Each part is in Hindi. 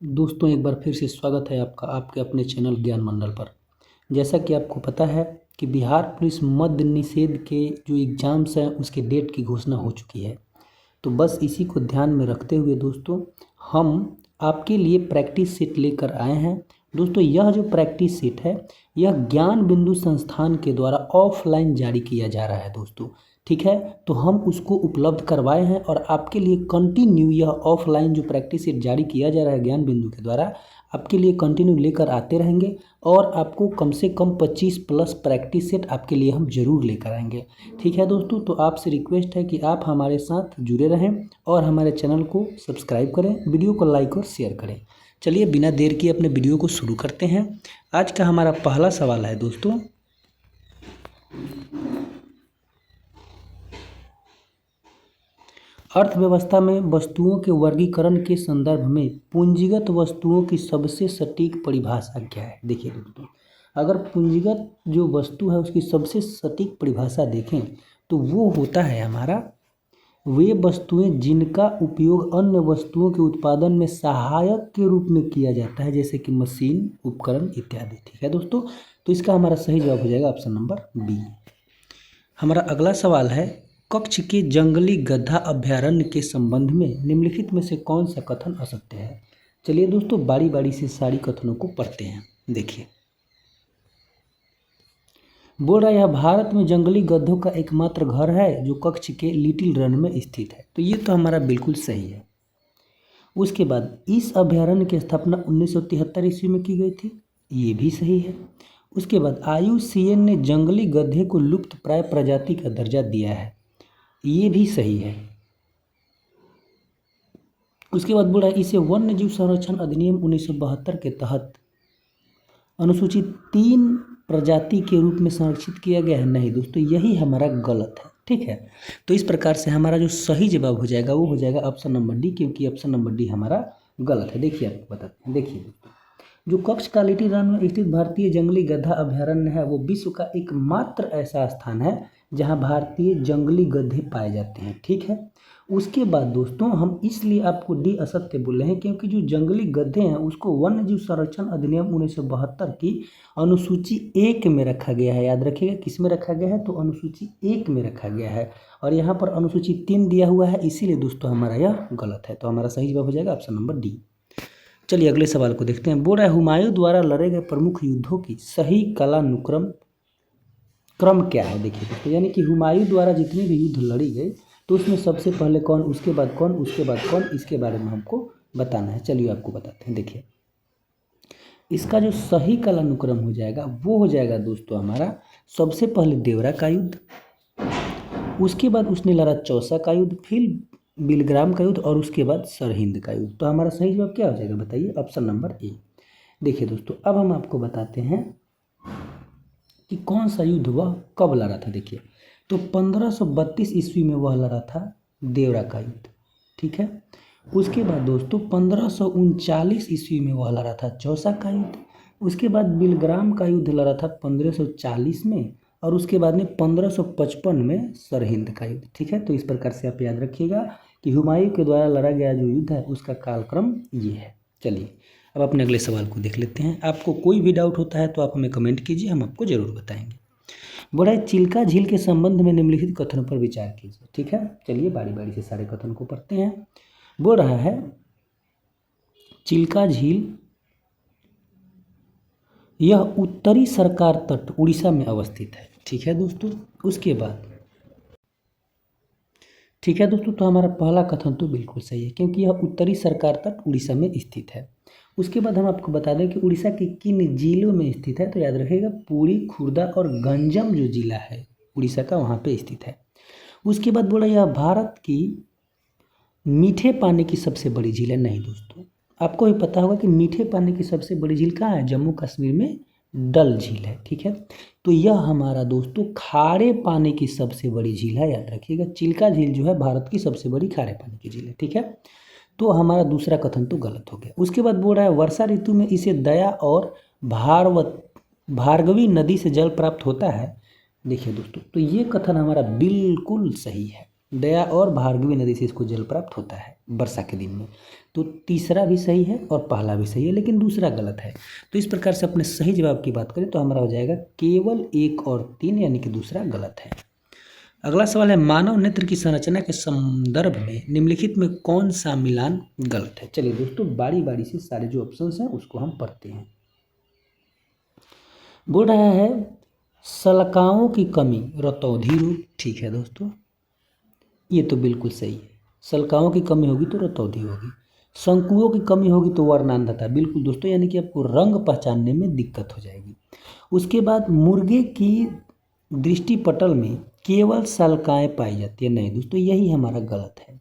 दोस्तों एक बार फिर से स्वागत है आपका आपके अपने चैनल ज्ञान मंडल पर। जैसा कि आपको पता है कि बिहार पुलिस मद्य निषेध के जो एग्ज़ाम्स हैं उसके डेट की घोषणा हो चुकी है। तो बस इसी को ध्यान में रखते हुए दोस्तों हम आपके लिए प्रैक्टिस सेट लेकर आए हैं। दोस्तों यह जो प्रैक्टिस सेट है यह ज्ञान बिंदु संस्थान के द्वारा ऑफलाइन जारी किया जा रहा है दोस्तों, ठीक है। तो हम उसको उपलब्ध करवाए हैं और आपके लिए कंटिन्यू यह ऑफलाइन जो प्रैक्टिस सेट जारी किया जा रहा है ज्ञान बिंदु के द्वारा आपके लिए कंटिन्यू लेकर आते रहेंगे और आपको कम से कम 25 प्लस प्रैक्टिस सेट आपके लिए हम जरूर लेकर आएंगे, ठीक है दोस्तों। तो आपसे रिक्वेस्ट है कि आप हमारे साथ जुड़े रहें और हमारे चैनल को सब्सक्राइब करें, वीडियो को लाइक और शेयर करें। चलिए बिना देर किए अपने वीडियो को शुरू करते हैं। आज का हमारा पहला सवाल है दोस्तों, अर्थव्यवस्था में वस्तुओं के वर्गीकरण के संदर्भ में पूंजीगत वस्तुओं की सबसे सटीक परिभाषा क्या है। देखिए दोस्तों, अगर पूंजीगत जो वस्तु है उसकी सबसे सटीक परिभाषा देखें तो वो होता है हमारा वे वस्तुएं जिनका उपयोग अन्य वस्तुओं के उत्पादन में सहायक के रूप में किया जाता है, जैसे कि मशीन, उपकरण इत्यादि, ठीक है दोस्तों। तो इसका हमारा सही जवाब हो जाएगा ऑप्शन नंबर बी। हमारा अगला सवाल है, कच्छ के जंगली गधा अभयारण्य के संबंध में निम्नलिखित में से कौन सा कथन असत्य है। चलिए दोस्तों बारी बारी से सारी कथनों को पढ़ते हैं। देखिए, बोल रहा है यह भारत में जंगली गधों का एकमात्र घर है जो कच्छ के लिटिल रन में स्थित है। तो ये तो हमारा बिल्कुल सही है। उसके बाद इस अभयारण्य की स्थापना 1973 ईस्वी में की गई थी, ये भी सही है। उसके बाद IUCN ने जंगली गधे को लुप्त प्राय प्रजाति का दर्जा दिया है, ये भी सही है। उसके बाद बोल रहा है इसे वन्य जीव संरक्षण अधिनियम 1972 के तहत अनुसूचित 3 प्रजाति के रूप में संरक्षित किया गया है। नहीं दोस्तों, यही हमारा गलत है, ठीक है। तो इस प्रकार से हमारा जो सही जवाब हो जाएगा वो हो जाएगा ऑप्शन नंबर डी, क्योंकि ऑप्शन नंबर डी हमारा गलत है। देखिए आपको बताते हैं। देखिए दोस्तों, जो कच्छ का लिटिल रन में स्थित भारतीय जंगली गधा अभयारण्य है वो विश्व का एकमात्र ऐसा स्थान है जहां भारतीय जंगली गधे पाए जाते हैं, ठीक है। उसके बाद दोस्तों हम इसलिए आपको डी असत्य बोल रहे हैं क्योंकि जो जंगली गधे हैं उसको वन्य जीव संरक्षण अधिनियम 1972 की अनुसूची 1 में रखा गया है। याद रखिएगा किस में रखा गया है, तो अनुसूची 1 में रखा गया है और यहाँ पर अनुसूची 3 दिया हुआ है, इसीलिए दोस्तों हमारा यह गलत है। तो हमारा सही जवाब हो जाएगा ऑप्शन नंबर डी। चलिए अगले सवाल को देखते हैं। बोल रहा है हुमायूं द्वारा लड़े गए प्रमुख युद्धों की सही कालानुक्रम क्रम क्या है। देखिए दोस्तों, यानी कि हुमायूं द्वारा जितने भी युद्ध लड़ी गई तो उसमें सबसे पहले कौन, उसके बाद कौन, उसके बाद कौन, इसके बारे में हमको बताना है। चलिए आपको बताते हैं। देखिए, इसका जो सही कालानुक्रम हो जाएगा वो हो जाएगा दोस्तों हमारा सबसे पहले देवरा का युद्ध, उसके बाद उसने लड़ा चौसा का युद्ध, फिर बिलग्राम का युद्ध और उसके बाद सरहिंद का युद्ध। तो हमारा सही जवाब क्या हो जाएगा बताइए, ऑप्शन नंबर ए। देखिए दोस्तों, अब हम आपको बताते हैं कि कौन सा युद्ध वह कब लड़ा था। देखिए, तो 1532 ईस्वी में वह लड़ा था देवरा का युद्ध, ठीक है। उसके बाद दोस्तों 1539 ईस्वी में वह लड़ा था चौसा का युद्ध, उसके बाद बिलग्राम का युद्ध लड़ा था 1540 में और उसके बाद में 1555 में सरहिंद का युद्ध, ठीक है। तो इस प्रकार से आप याद रखिएगा कि हुमायूं के द्वारा लड़ा गया जो युद्ध है उसका कालक्रम ये है। चलिए अब अपने अगले सवाल को देख लेते हैं। आपको कोई भी डाउट होता है तो आप हमें कमेंट कीजिए, हम आपको जरूर बताएंगे। बोला है चिल्का झील के संबंध में निम्नलिखित कथनों पर विचार कीजिए, ठीक है। चलिए बारी बारी से सारे कथन को पढ़ते हैं। बोल रहा है चिल्का झील यह उत्तरी सरकार तट उड़ीसा में अवस्थित है, ठीक है दोस्तों। उसके बाद ठीक है दोस्तों, तो हमारा पहला कथन तो बिल्कुल सही है क्योंकि यह उत्तरी सरकार तट उड़ीसा में स्थित है। उसके बाद हम आपको बता दें कि उड़ीसा के किन जिलों में स्थित है, तो याद रखिएगा पुरी, खुर्दा और गंजम जो जिला है उड़ीसा का वहाँ पे स्थित है। उसके बाद बोला यह भारत की मीठे पानी की सबसे बड़ी झील है। नहीं दोस्तों, आपको भी पता होगा कि मीठे पानी की सबसे बड़ी झील कहाँ है, जम्मू कश्मीर में डल झील है, ठीक है। तो यह हमारा दोस्तों खारे पानी की सबसे बड़ी झील है। याद रखिएगा चिल्का झील जो है भारत की सबसे बड़ी खारे पानी की झील है, ठीक है। तो हमारा दूसरा कथन तो गलत हो गया। उसके बाद बोल रहा है वर्षा ऋतु में इसे दया और भार्गवी नदी से जल प्राप्त होता है। देखिए दोस्तों, तो ये कथन हमारा बिल्कुल सही है, दया और भार्गवी नदी से इसको जल प्राप्त होता है वर्षा के दिन में। तो तीसरा भी सही है और पहला भी सही है, लेकिन दूसरा गलत है। तो इस प्रकार से अपने सही जवाब की बात करें तो हमारा हो जाएगा केवल 1 और 3, यानी कि दूसरा गलत है। अगला सवाल है, मानव नेत्र की संरचना के संदर्भ में निम्नलिखित में कौन सा मिलान गलत है। चलिए दोस्तों, बारी बारी से सारे जो ऑप्शंस हैं उसको हम पढ़ते हैं। बोल रहा है शलाकाओं की कमी रतौंधी रोग। ठीक है दोस्तों, ये तो बिल्कुल सही है। शलाकाओं की कमी होगी तो रतौंधी होगी, शंकुओं की कमी होगी तो वर्णांधता। बिल्कुल दोस्तों, यानी कि आपको रंग पहचानने में दिक्कत हो जाएगी। उसके बाद मुर्गे की दृष्टिपटल में केवल शलाकाएँ पाई जाती है। नहीं दोस्तों, यही हमारा गलत है।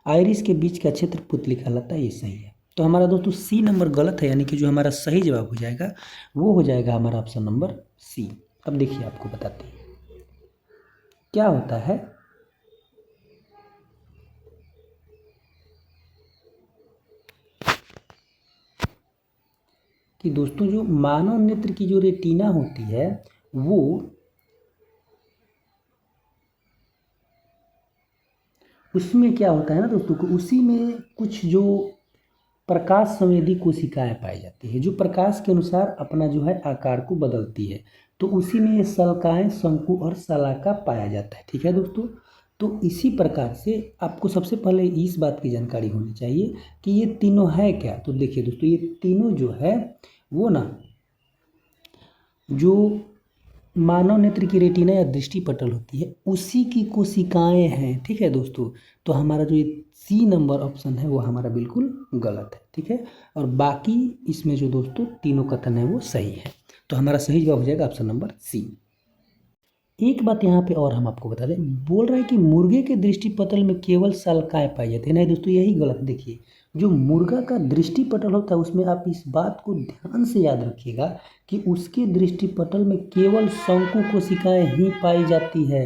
आइरिस के बीच का क्षेत्र पुतली कहलाता है, ये सही है। तो हमारा दोस्तों सी नंबर गलत है, यानी कि जो हमारा सही जवाब हो जाएगा वो हो जाएगा हमारा ऑप्शन नंबर सी। अब देखिए आपको बताते हैं क्या होता है कि दोस्तों जो मानव नेत्र की जो रेटिना होती है वो उसमें क्या होता है ना दोस्तों, उसी में कुछ जो प्रकाश संवेदी कोशिकाएं पाई जाती है जो प्रकाश के अनुसार अपना जो है आकार को बदलती है। तो उसी में ये शलाकाएं, शंकु और शलाका पाया जाता है। ठीक है दोस्तों, तो इसी प्रकार से आपको सबसे पहले इस बात की जानकारी होनी चाहिए कि ये तीनों है क्या। तो देखिए दोस्तों, ये तीनों जो है वो ना जो मानव नेत्र की रेटिना या दृष्टिपटल होती है उसी की कोशिकाएं हैं। ठीक है दोस्तों, तो हमारा जो ये सी नंबर ऑप्शन है वो हमारा बिल्कुल गलत है। ठीक है, और बाकी इसमें जो दोस्तों तीनों कथन है वो सही है। तो हमारा सही जवाब हो जाएगा ऑप्शन नंबर सी। एक बात यहाँ पे और हम आपको बता दें, बोल रहा है कि मुर्गे के दृष्टिपटल में केवल शलाकाएं पाई जाती है। नहीं दोस्तों, यही गलत। देखिए, जो मुर्गा का दृष्टिपटल होता है उसमें आप इस बात को ध्यान से याद रखिएगा कि उसके दृष्टिपटल में केवल शंकु कोशिकाएं ही पाई जाती है।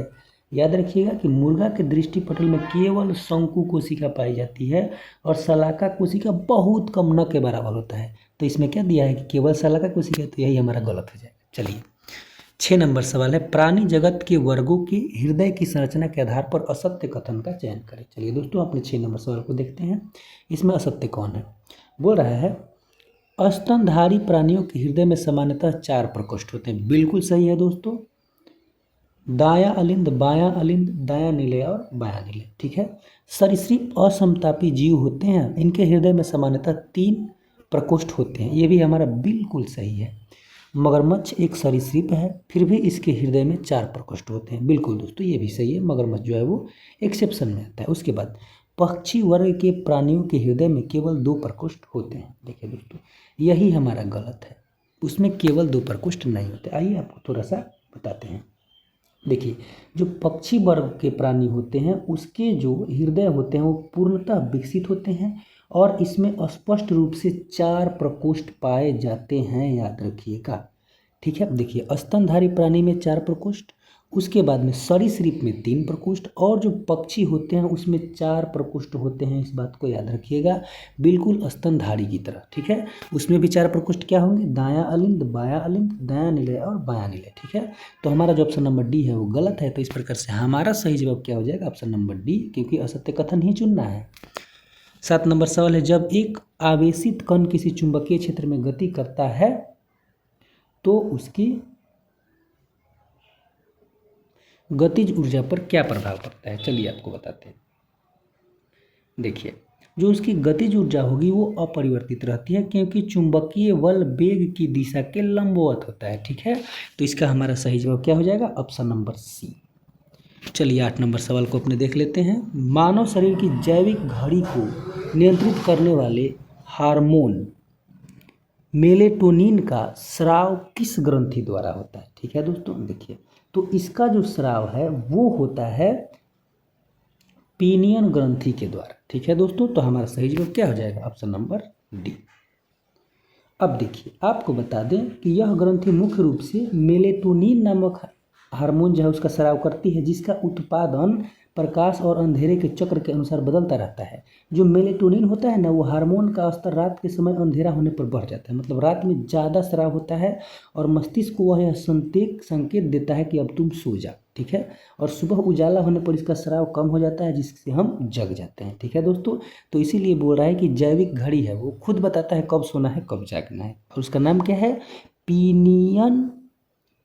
याद रखिएगा कि मुर्गा के दृष्टिपटल में केवल शंकु कोशिका पाई जाती है और शलाका कोशिका बहुत कम न के बराबर होता है। तो इसमें क्या दिया है कि केवल शलाका कोशिका, तो यही हमारा गलत हो जाएगा। चलिए 6 नंबर सवाल है, प्राणी जगत के वर्गों की हृदय की संरचना के आधार पर असत्य कथन का चयन करें। चलिए दोस्तों, अपने 6 नंबर सवाल को देखते हैं। इसमें असत्य कौन है। बोल रहा है स्तनधारी प्राणियों के हृदय में सामान्यतः 4 प्रकोष्ठ होते हैं। बिल्कुल सही है दोस्तों, दायां अलिंद, बायां अलिंद, दायां निलय और बायां निलय। ठीक है, सरीसृप असमतापी जीव होते हैं, इनके हृदय में सामान्यतः 3 प्रकोष्ठ होते हैं। ये भी हमारा बिल्कुल सही है। मगरमच्छ एक सरीसृप है, फिर भी इसके हृदय में 4 प्रकोष्ठ होते हैं। बिल्कुल दोस्तों, ये भी सही है। मगरमच्छ जो है वो एक्सेप्शन में आता है। उसके बाद पक्षी वर्ग के प्राणियों के हृदय में केवल 2 प्रकोष्ठ होते हैं। देखिए दोस्तों, यही हमारा गलत है, उसमें केवल 2 प्रकोष्ठ नहीं होते। आइए आपको थोड़ा सा बताते हैं। देखिए, जो पक्षी वर्ग के प्राणी होते हैं उसके जो हृदय होते हैं वो पूर्णतः विकसित होते हैं और इसमें स्पष्ट रूप से 4 प्रकोष्ठ पाए जाते हैं। याद रखिएगा। ठीक है, देखिए स्तनधारी प्राणी में 4 प्रकोष्ठ, उसके बाद में सरीसृप में 3 प्रकोष्ठ और जो पक्षी होते हैं उसमें 4 प्रकोष्ठ होते हैं। इस बात को याद रखिएगा, बिल्कुल स्तनधारी की तरह। ठीक है, उसमें भी 4 प्रकोष्ठ क्या होंगे, दायां अलिंद, बायां अलिंद, दायां निलय और बायां निलय। ठीक है, तो हमारा जो ऑप्शन नंबर डी है वो गलत है। तो इस प्रकार से हमारा सही जवाब क्या हो जाएगा, ऑप्शन नंबर डी, क्योंकि असत्य कथन ही चुनना है। 7 नंबर सवाल है, जब एक आवेशित कण किसी चुंबकीय क्षेत्र में गति करता है तो उसकी गतिज ऊर्जा पर क्या प्रभाव पड़ता है। चलिए आपको बताते हैं। देखिए, जो उसकी गतिज ऊर्जा होगी वो अपरिवर्तित रहती है क्योंकि चुंबकीय बल वेग की दिशा के लंबवत होता है। ठीक है, तो इसका हमारा सही जवाब क्या हो जाएगा, ऑप्शन नंबर सी। चलिए 8 नंबर सवाल को अपने देख लेते हैं। मानव शरीर की जैविक घड़ी को नियंत्रित करने वाले हार्मोन मेलेटोनिन का स्राव किस ग्रंथि द्वारा होता है। ठीक है दोस्तों, देखिए तो इसका जो स्राव है वो होता है पीनियन ग्रंथि के द्वारा। ठीक है दोस्तों, तो हमारा सही जवाब क्या हो जाएगा, ऑप्शन नंबर डी। अब देखिए आपको बता दें कि यह ग्रंथि मुख्य रूप से मेलेटोनिन नामक हार्मोन जो है उसका स्राव करती है, जिसका उत्पादन प्रकाश और अंधेरे के चक्र के अनुसार बदलता रहता है। जो मेलेटोनिन होता है ना, वो हार्मोन का स्तर रात के समय अंधेरा होने पर बढ़ जाता है, मतलब रात में ज़्यादा स्राव होता है और मस्तिष्क को वह संकेत देता है कि अब तुम सो जा, ठीक है। और सुबह उजाला होने पर इसका स्राव कम हो जाता है, जिससे हम जग जाते हैं, ठीक है दोस्तों। तो इसीलिए बोल रहा है कि जैविक घड़ी है वो खुद बताता है कब सोना है कब जागना है, और उसका नाम क्या है?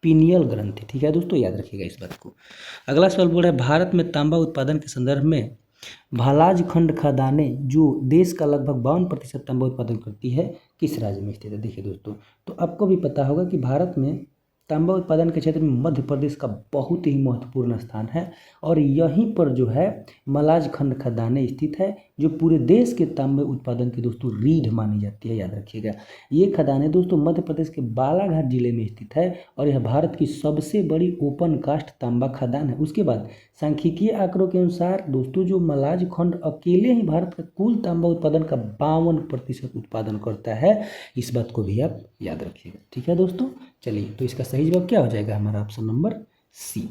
पीनियल ग्रंथि, ठीक है दोस्तों, याद रखिएगा इस बात को। अगला सवाल बोल रहा है भारत में तांबा उत्पादन के संदर्भ में भालाज खंड खदानें जो देश का लगभग 52% तांबा उत्पादन करती है, किस राज्य में स्थित है? देखिए दोस्तों, तो आपको भी पता होगा कि भारत में तांबा उत्पादन के क्षेत्र में मध्य प्रदेश का बहुत ही महत्वपूर्ण स्थान है, और यहीं पर जो है मलाज खंड खदानें स्थित है, जो पूरे देश के तांबे उत्पादन की दोस्तों रीढ़ मानी जाती है, याद रखिएगा। ये खदानें दोस्तों मध्य प्रदेश के बालाघाट जिले में स्थित है, और यह भारत की सबसे बड़ी ओपन कास्ट तांबा खदान है। उसके बाद सांख्यिकीय आंकड़ों के अनुसार दोस्तों जो मलाज खंड अकेले ही भारत का कुल तांबा उत्पादन का 52% उत्पादन करता है, इस बात को भी आप याद रखिएगा, ठीक है दोस्तों। चलिए, तो इसका सही जवाब क्या हो जाएगा? हमारा ऑप्शन नंबर सी।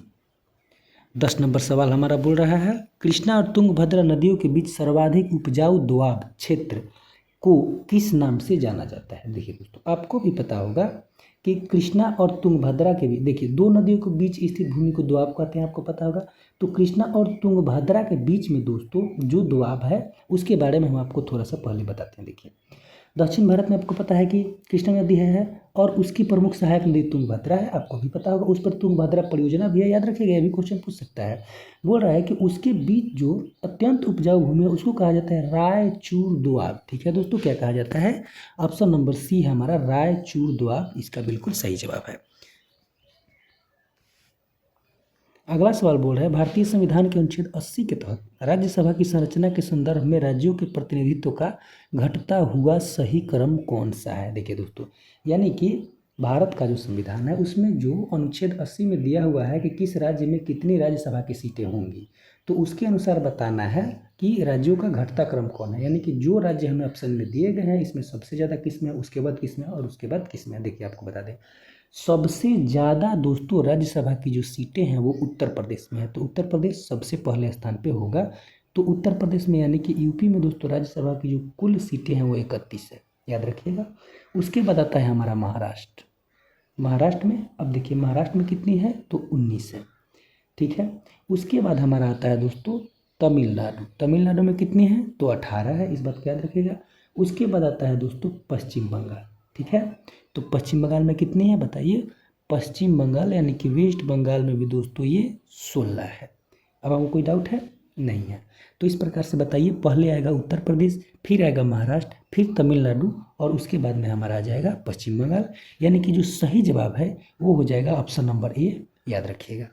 10 नंबर सवाल हमारा बोल रहा है कृष्णा और तुंगभद्रा नदियों के बीच सर्वाधिक उपजाऊ दोआब क्षेत्र को किस नाम से जाना जाता है? देखिए दोस्तों, आपको भी पता होगा कि कृष्णा और तुंगभद्रा के बीच, देखिए दो नदियों के बीच स्थित भूमि को दोआब कहते हैं, आपको पता होगा। तो कृष्णा और तुंगभद्रा के बीच में दोस्तों जो दोआब है उसके बारे में हम आपको थोड़ा सा पहले बताते हैं। देखिए, दक्षिण भारत में आपको पता है कि कृष्णा नदी है और उसकी प्रमुख सहायक नदी तुंगभद्रा है, आपको भी पता होगा। उस पर तुंगभद्रा परियोजना भी है, याद रखिएगा, ये भी क्वेश्चन पूछ सकता है। बोल रहा है कि उसके बीच जो अत्यंत उपजाऊ भूमि है उसको कहा जाता है रायचूर दोआब, ठीक है दोस्तों। क्या कहा जाता है? ऑप्शन नंबर सी हमारा रायचूर दोआब इसका बिल्कुल सही जवाब है। अगला सवाल बोल रहा है भारतीय संविधान के अनुच्छेद 80 के तहत राज्यसभा की संरचना के संदर्भ में राज्यों के प्रतिनिधित्व का घटता हुआ सही क्रम कौन सा है? देखिए दोस्तों, यानी कि भारत का जो संविधान है उसमें जो अनुच्छेद 80 में दिया हुआ है कि किस राज्य में कितनी राज्यसभा की सीटें होंगी, तो उसके अनुसार बताना है कि राज्यों का घटता क्रम कौन है, यानी कि जो राज्य हमें ऑप्शन में दिए गए हैं इसमें सबसे ज़्यादा किस में, उसके बाद किस में, और उसके बाद किस में। देखिए, आपको बता दें सबसे ज़्यादा दोस्तों राज्यसभा की जो सीटें हैं वो उत्तर प्रदेश में है, तो उत्तर प्रदेश सबसे पहले स्थान पे होगा। तो उत्तर प्रदेश में यानी कि यूपी में दोस्तों राज्यसभा की जो कुल सीटें हैं वो 31 है, याद रखिएगा। उसके बाद आता है हमारा महाराष्ट्र। महाराष्ट्र में अब देखिए महाराष्ट्र में कितनी है, तो 19 है, ठीक है। उसके बाद हमारा आता है दोस्तों तमिलनाडु। तमिलनाडु में कितनी है, तो 18 है, इस बात को याद रखिएगा। उसके बाद आता है दोस्तों पश्चिम बंगाल, ठीक है। तो पश्चिम बंगाल में कितनी है बताइए? पश्चिम बंगाल यानी कि वेस्ट बंगाल में भी दोस्तों ये 16 है। अब आपको कोई डाउट है? नहीं है। तो इस प्रकार से बताइए, पहले आएगा उत्तर प्रदेश, फिर आएगा महाराष्ट्र, फिर तमिलनाडु, और उसके बाद में हमारा आ जाएगा पश्चिम बंगाल, यानी कि जो सही जवाब है वो हो जाएगा ऑप्शन नंबर ए, याद रखिएगा।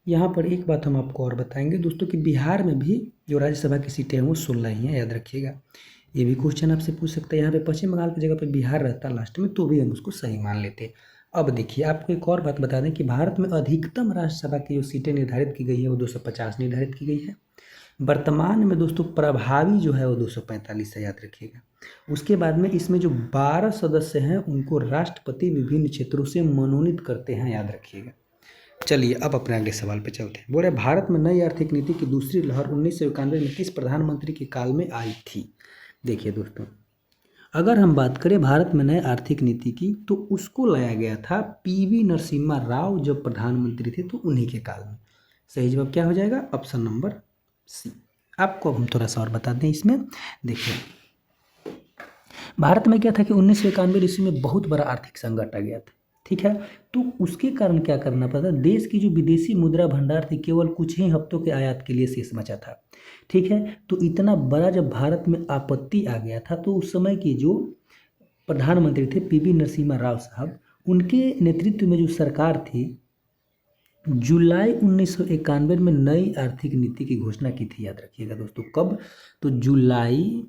यहाँ पर एक बात हम आपको और बताएंगे दोस्तों कि बिहार में भी जो राज्यसभा की सीटें हैं वो 16 ही हैं, याद रखिएगा। ये भी क्वेश्चन आपसे पूछ सकता है। यहाँ पे पश्चिम बंगाल की जगह पे बिहार रहता लास्ट में, तो भी हम उसको सही मान लेते। अब देखिए, आपको एक और बात बता दें कि भारत में अधिकतम राज्यसभा की जो सीटें निर्धारित की गई है वो 250 निर्धारित की गई है। वर्तमान में दोस्तों प्रभावी जो है वो 245 है, याद रखिएगा। उसके बाद में इसमें जो 12 सदस्य हैं उनको राष्ट्रपति विभिन्न क्षेत्रों से मनोनीत करते हैं, याद रखिएगा। चलिए, अब अपने अगले सवाल पे चलते हैं। बोले भारत में नई आर्थिक नीति की दूसरी लहर 1991 में किस प्रधानमंत्री के काल में आई थी? देखिए दोस्तों, अगर हम बात करें भारत में नए आर्थिक नीति की, तो उसको लाया गया था पीवी नरसिम्हा राव जब प्रधानमंत्री थे, तो उन्हीं के काल में। सही जवाब क्या हो जाएगा? Option number C. आपको अब हम थोड़ा सा और बता दें इसमें। देखिए, भारत में क्या था कि 1991 ईस्वी में बहुत बड़ा आर्थिक संकट आ गया था, ठीक है। तो उसके कारण क्या करना पड़ा? देश की जो विदेशी मुद्रा भंडार थी केवल कुछ ही हफ्तों के आयात के लिए शेष बचा था, ठीक है। तो इतना बड़ा जब भारत में आपत्ति आ गया था, तो उस समय की जो प्रधानमंत्री थे पीवी नरसिम्हा राव साहब, उनके नेतृत्व में जो सरकार थी, जुलाई 1991 में नई आर्थिक नीति की घोषणा की थी, याद रखिएगा दोस्तों। कब? तो जुलाई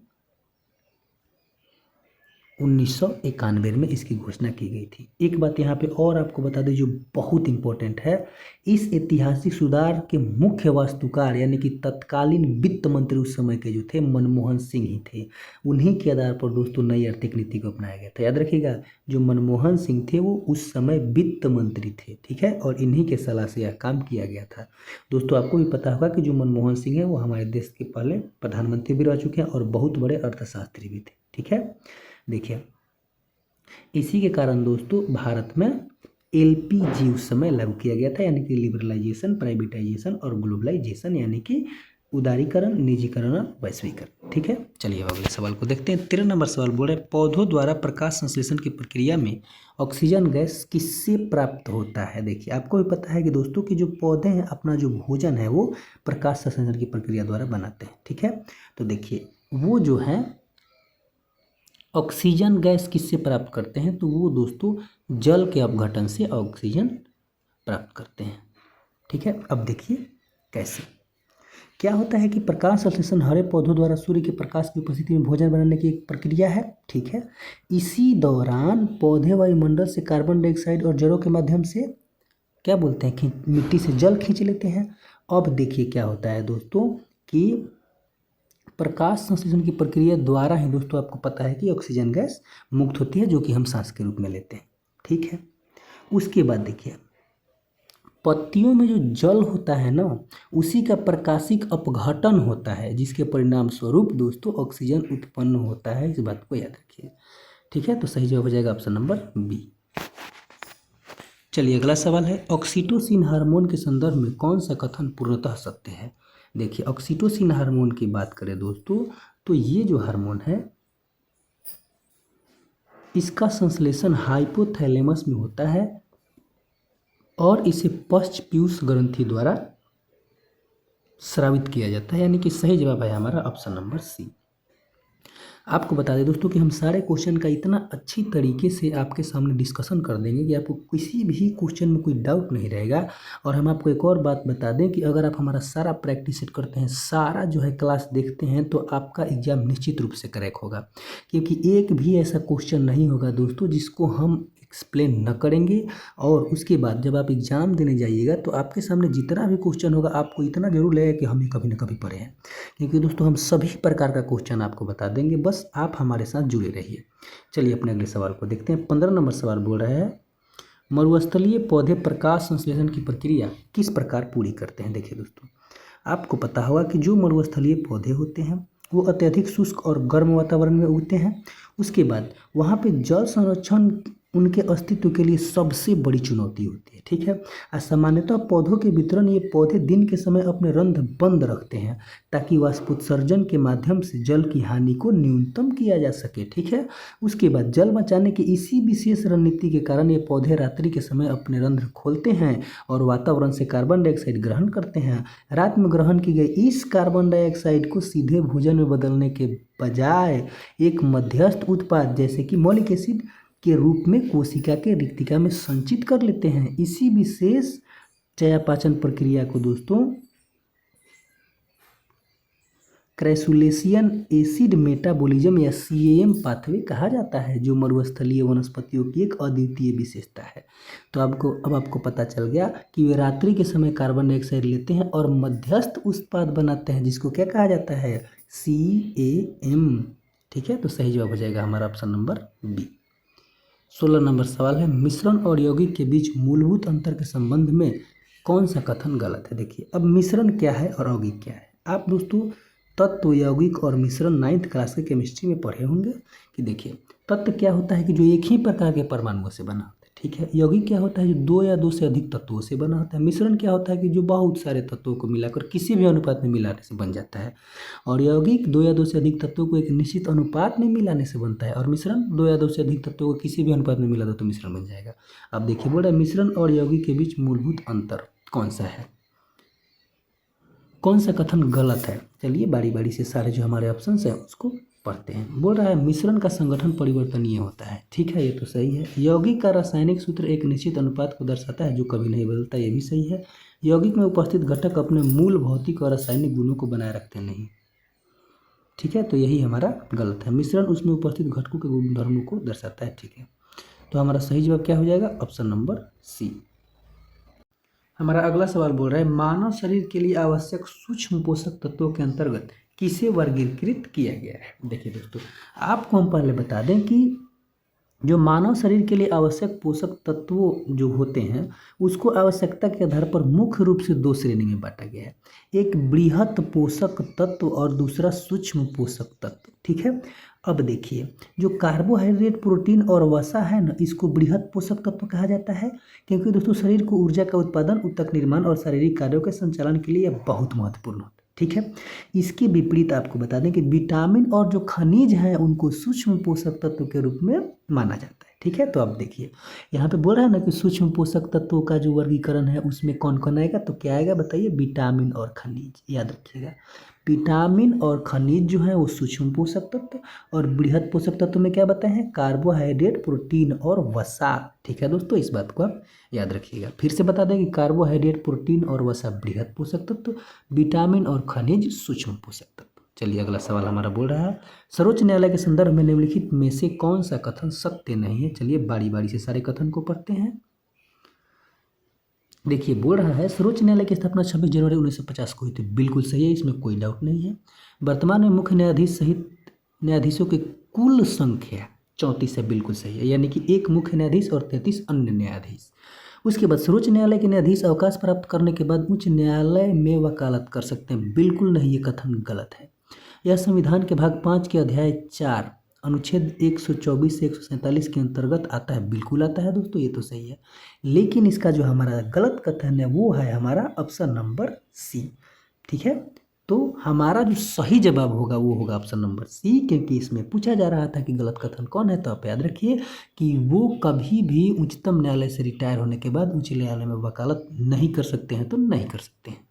1991 में इसकी घोषणा की गई थी। एक बात यहाँ पे और आपको बता दें जो बहुत इम्पोर्टेंट है, इस ऐतिहासिक सुधार के मुख्य वास्तुकार यानी कि तत्कालीन वित्त मंत्री उस समय के जो थे मनमोहन सिंह ही थे। उन्हीं के आधार पर दोस्तों नई आर्थिक नीति को अपनाया गया था। याद रखिएगा, जो मनमोहन सिंह थे वो उस समय वित्त मंत्री थे, ठीक है, और इन्हीं के सलाह से यह काम किया गया था। दोस्तों आपको भी पता होगा कि जो मनमोहन सिंह है वो हमारे देश के पहले प्रधानमंत्री भी रह चुके हैं और बहुत बड़े अर्थशास्त्री भी थे, ठीक है। देखिए, इसी के कारण दोस्तों भारत में एलपीजी उस समय लागू किया गया था, यानी कि लिबरलाइजेशन, प्राइवेटाइजेशन और ग्लोबलाइजेशन, यानी कि उदारीकरण, निजीकरण और वैश्वीकरण, ठीक है। चलिए अब अगले सवाल को देखते हैं। 13 नंबर सवाल बोल रहे हैं, पौधों द्वारा प्रकाश संश्लेषण की प्रक्रिया में ऑक्सीजन गैस किससे प्राप्त होता है। देखिए, आपको भी पता है कि दोस्तों कि जो पौधे हैं अपना जो भोजन है वो प्रकाश संश्लेषण की प्रक्रिया द्वारा बनाते हैं, ठीक है। तो देखिए, वो जो है ऑक्सीजन गैस किससे प्राप्त करते हैं, तो वो दोस्तों जल के अपघटन से ऑक्सीजन प्राप्त करते हैं, ठीक है। अब देखिए कैसे क्या होता है कि प्रकाश संश्लेषण हरे पौधों द्वारा सूर्य के प्रकाश की उपस्थिति में भोजन बनाने की एक प्रक्रिया है, ठीक है। इसी दौरान पौधे वायुमंडल से कार्बन डाइऑक्साइड और जड़ों के माध्यम से क्या बोलते हैं, मिट्टी से जल खींच लेते हैं। अब देखिए क्या होता है दोस्तों कि प्रकाश संश्लेषण की प्रक्रिया द्वारा ही दोस्तों आपको पता है कि ऑक्सीजन गैस मुक्त होती है, जो कि हम सांस के रूप में लेते हैं, ठीक है। उसके बाद देखिए, पत्तियों में जो जल होता है ना, उसी का प्रकाशिक अपघटन होता है, जिसके परिणाम स्वरूप दोस्तों ऑक्सीजन उत्पन्न होता है। इस बात को याद रखिए, ठीक है। तो सही जवाब हो जाएगा ऑप्शन नंबर बी। चलिए अगला सवाल है, ऑक्सीटोसिन हार्मोन के संदर्भ में कौन सा कथन पूर्णतः सत्य है। देखिए, ऑक्सीटोसिन हार्मोन की बात करें दोस्तों, तो ये जो हार्मोन है इसका संश्लेषण हाइपोथैलेमस में होता है और इसे पश्च पीयूष ग्रंथि द्वारा स्रावित किया जाता है, यानी कि सही जवाब है हमारा ऑप्शन नंबर सी। आपको बता दें दोस्तों कि हम सारे क्वेश्चन का इतना अच्छी तरीके से आपके सामने डिस्कशन कर देंगे कि आपको किसी भी क्वेश्चन में कोई डाउट नहीं रहेगा। और हम आपको एक और बात बता दें कि अगर आप हमारा सारा प्रैक्टिस सेट करते हैं, सारा जो है क्लास देखते हैं, तो आपका एग्जाम निश्चित रूप से क्रैक होगा। क्योंकि एक भी ऐसा क्वेश्चन नहीं होगा दोस्तों जिसको हम एक्सप्लेन न करेंगे। और उसके बाद जब आप एग्ज़ाम देने जाइएगा तो आपके सामने जितना भी क्वेश्चन होगा आपको इतना जरूर लगेगा कि हम ये कभी ना कभी पढ़े हैं। क्योंकि दोस्तों हम सभी प्रकार का क्वेश्चन आपको बता देंगे, बस आप हमारे साथ जुड़े रहिए। चलिए अपने अगले सवाल को देखते हैं। 15 नंबर सवाल बोल रहा है, मरुस्थलीय पौधे प्रकाश संश्लेषण की प्रक्रिया किस प्रकार पूरी करते हैं। देखिए दोस्तों, आपको पता होगा कि जो मरुस्थलीय पौधे होते हैं वो अत्यधिक शुष्क और गर्म वातावरण में उगते हैं। उसके बाद वहाँ पे जल संरक्षण उनके अस्तित्व के लिए सबसे बड़ी चुनौती होती है, ठीक है। और सामान्यतः पौधों के वितरण ये पौधे दिन के समय अपने रंध्र बंद रखते हैं ताकि वाष्पोत्सर्जन के माध्यम से जल की हानि को न्यूनतम किया जा सके, ठीक है। उसके बाद जल बचाने की इसी विशेष रणनीति के कारण ये पौधे रात्रि के समय अपने रंध्र खोलते हैं और वातावरण से कार्बन डाइऑक्साइड ग्रहण करते हैं। रात में ग्रहण की गई इस कार्बन डाइऑक्साइड को सीधे भोजन में बदलने के बजाय एक मध्यस्थ उत्पाद जैसे कि मौलिक एसिड के रूप में कोशिका के रिक्तिका में संचित कर लेते हैं। इसी विशेष चयापाचन प्रक्रिया को दोस्तों क्रैसुलेशियन एसिड मेटाबॉलिज्म या CAM पाथवे कहा जाता है, जो मरुस्थलीय वनस्पतियों की एक अद्वितीय विशेषता है। तो अब आपको पता चल गया कि वे रात्रि के समय कार्बन डाइऑक्साइड लेते हैं और मध्यस्थ उत्पाद बनाते हैं, जिसको क्या कहा जाता है, CAM, ठीक है। तो सही जवाब हो जाएगा हमारा ऑप्शन नंबर बी। 16 नंबर सवाल है, मिश्रण और यौगिक के बीच मूलभूत अंतर के संबंध में कौन सा कथन गलत है। देखिए, अब मिश्रण क्या है और यौगिक क्या है। आप दोस्तों तत्व, यौगिक और मिश्रण 9th क्लास के केमिस्ट्री में पढ़े होंगे कि देखिए तत्व क्या होता है कि जो एक ही प्रकार के परमाणुओं से बना होता है, ठीक है। यौगिक क्या होता है जो 2 या 2 से अधिक तत्वों से बना होता है। मिश्रण क्या होता है कि जो बहुत सारे तत्वों को मिलाकर किसी भी अनुपात में मिलाने से बन जाता है। और यौगिक 2 या 2 से अधिक तत्वों को एक निश्चित अनुपात में मिलाने से बनता है। और मिश्रण 2 या 2 से अधिक तत्वों को किसी भी अनुपात में मिला दो तो मिश्रण बन जाएगा। अब देखिए बोल रहा है मिश्रण और यौगिक के बीच मूलभूत अंतर कौन सा है, कौन सा कथन गलत है। चलिए बारी बारी से सारे जो हमारे ऑप्शन है उसको पढ़ते हैं। बोल रहा है मिश्रण का संगठन परिवर्तनीय होता है, ठीक है, ये तो सही है। यौगिक का रासायनिक सूत्र एक निश्चित अनुपात को दर्शाता है जो कभी नहीं बदलता, ये भी सही है। यौगिक में उपस्थित घटक अपने मूल भौतिक और रासायनिक गुणों को बनाए रखते नहीं। ठीक है, तो यही हमारा गलत है। मिश्रण उसमें उपस्थित घटकों के गुणधर्मों को दर्शाता है। ठीक है, तो हमारा सही जवाब क्या हो जाएगा? Option number C. हमारा अगला सवाल बोल रहा है मानव शरीर के लिए आवश्यक सूक्ष्म पोषक तत्वों के अंतर्गत किसे वर्गीकृत किया गया है। देखिए दोस्तों, आपको हम पहले बता दें कि जो मानव शरीर के लिए आवश्यक पोषक तत्वों जो होते हैं उसको आवश्यकता के आधार पर मुख्य रूप से दो श्रेणी में बांटा गया है। एक बृहत पोषक तत्व और दूसरा सूक्ष्म पोषक तत्व। ठीक है, अब देखिए जो कार्बोहाइड्रेट, प्रोटीन और वसा है ना, इसको बृहत पोषक तत्व कहा जाता है, क्योंकि दोस्तों शरीर को ऊर्जा का उत्पादन, ऊतक निर्माण और शारीरिक कार्यों के संचालन के लिए यह बहुत महत्वपूर्ण होता है। ठीक है, इसके विपरीत आपको बता दें कि विटामिन और जो खनिज हैं उनको सूक्ष्म पोषक तत्व के रूप में माना जाता है। ठीक है, तो अब देखिए यहाँ पे बोल रहा है ना कि सूक्ष्म पोषक तत्वों का जो वर्गीकरण है उसमें कौन कौन आएगा, तो क्या आएगा बताइए? विटामिन और खनिज। याद रखिएगा, विटामिन और खनिज जो है वो सूक्ष्म पोषक तत्व, और बृहत पोषक तत्व में क्या बताए हैं? कार्बोहाइड्रेट, प्रोटीन और वसा। ठीक है दोस्तों, इस बात को आप याद रखिएगा। फिर से बता दें कि कार्बोहाइड्रेट, प्रोटीन और वसा बृहत पोषक तत्व, विटामिन और खनिज सूक्ष्म पोषक तत्व। चलिए अगला सवाल हमारा बोल रहा है सर्वोच्च न्यायालय के संदर्भ में निम्नलिखित में से कौन सा कथन सत्य नहीं है। चलिए बारी बारी से सारे कथन को पढ़ते हैं। देखिए बोल रहा है सर्वोच्च न्यायालय की स्थापना 26 जनवरी 1950 को हुई थी। बिल्कुल सही है, इसमें कोई डाउट नहीं है। वर्तमान में मुख्य न्यायाधीश सहित न्यायाधीशों की कुल संख्या 34 है। बिल्कुल सही है, यानी कि एक मुख्य न्यायाधीश और 33 अन्य न्यायाधीश। उसके बाद सर्वोच्च न्यायालय के न्यायाधीश अवकाश प्राप्त करने के बाद उच्च न्यायालय में वकालत कर सकते हैं। बिल्कुल नहीं, ये कथन गलत है। यह संविधान के भाग 5 के अध्याय 4 अनुच्छेद 124 से 147 के अंतर्गत आता है। बिल्कुल आता है दोस्तों, ये तो सही है। लेकिन इसका जो हमारा गलत कथन है वो है हमारा ऑप्शन नंबर सी। ठीक है, तो हमारा जो सही जवाब होगा वो होगा ऑप्शन नंबर सी, क्योंकि इसमें पूछा जा रहा था कि गलत कथन कौन है। तो आप याद रखिए कि वो कभी भी उच्चतम न्यायालय से रिटायर होने के बाद उच्च न्यायालय में वकालत नहीं कर सकते हैं, तो नहीं कर सकते हैं।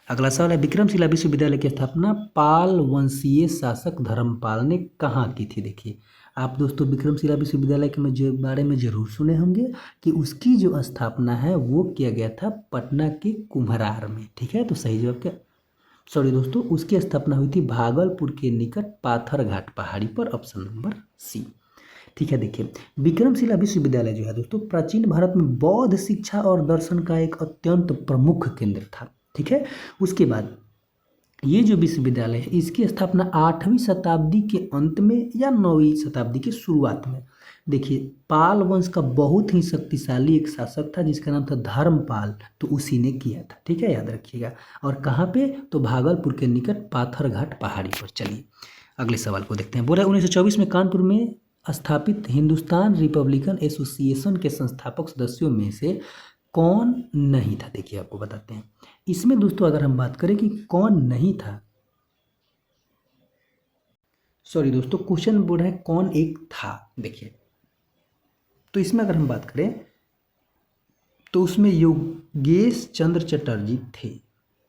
अगला सवाल है विक्रमशिला विश्वविद्यालय की स्थापना पाल वंशीय शासक धर्मपाल ने कहाँ की थी। देखिए आप दोस्तों विक्रमशिला विश्वविद्यालय के बारे में जरूर सुने होंगे कि उसकी जो स्थापना है वो किया गया था पटना के कुम्हरार में। ठीक है, तो सही जवाब क्या? सॉरी दोस्तों, उसकी स्थापना हुई थी भागलपुर के निकट पाथरघाट पहाड़ी पर। Option number C. ठीक है, देखिए विक्रमशिला विश्वविद्यालय जो है दोस्तों प्राचीन भारत में बौद्ध शिक्षा और दर्शन का एक अत्यंत प्रमुख केंद्र था। ठीक है, उसके बाद ये जो विश्वविद्यालय है इसकी स्थापना 8वीं शताब्दी के अंत में या 9वीं शताब्दी के शुरुआत में। देखिए पाल वंश का बहुत ही शक्तिशाली एक शासक था जिसका नाम था धर्मपाल, तो उसी ने किया था। ठीक है, याद रखिएगा। और कहाँ पे? तो भागलपुर के निकट पाथरघाट पहाड़ी पर। चलिए अगले सवाल को देखते हैं। बोला 1924 में कानपुर में स्थापित हिंदुस्तान रिपब्लिकन एसोसिएशन के संस्थापक सदस्यों में से कौन नहीं था। देखिए आपको बताते हैं। इसमें दोस्तों अगर हम बात करें कि कौन नहीं था, सॉरी दोस्तों क्वेश्चन बोल रहा है कौन एक था। देखिए तो इसमें अगर हम बात करें तो उसमें योगेश चंद्र चटर्जी थे।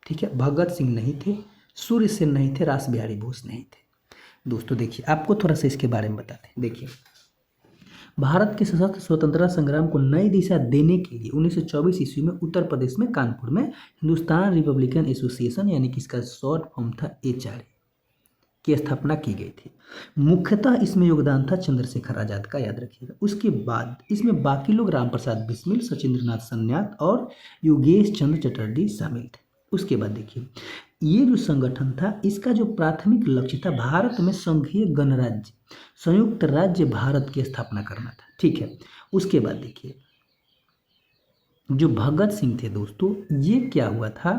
ठीक है, भगत सिंह नहीं थे, सूर्य सेन नहीं थे, रास बिहारी बोस नहीं थे। दोस्तों देखिए आपको थोड़ा सा इसके बारे में बताते हैं। देखिए भारत के सशस्त्र स्वतंत्रता संग्राम को नई दिशा देने के लिए 1924 ईस्वी में उत्तर प्रदेश में कानपुर में हिंदुस्तान रिपब्लिकन एसोसिएशन यानी कि इसका शॉर्ट फॉर्म था HRA की स्थापना की गई थी। मुख्यतः इसमें योगदान था चंद्रशेखर आजाद का, याद रखिएगा। उसके बाद इसमें बाकी लोग राम प्रसाद बिस्मिल, सचिंद्रनाथ सन्याल और योगेश चंद्र चटर्जी शामिल थे। उसके बाद देखिए ये जो संगठन था इसका जो प्राथमिक लक्ष्य था भारत में संघीय गणराज्य संयुक्त राज्य भारत की स्थापना करना था। ठीक है, उसके बाद देखिए जो भगत सिंह थे दोस्तों, ये क्या हुआ था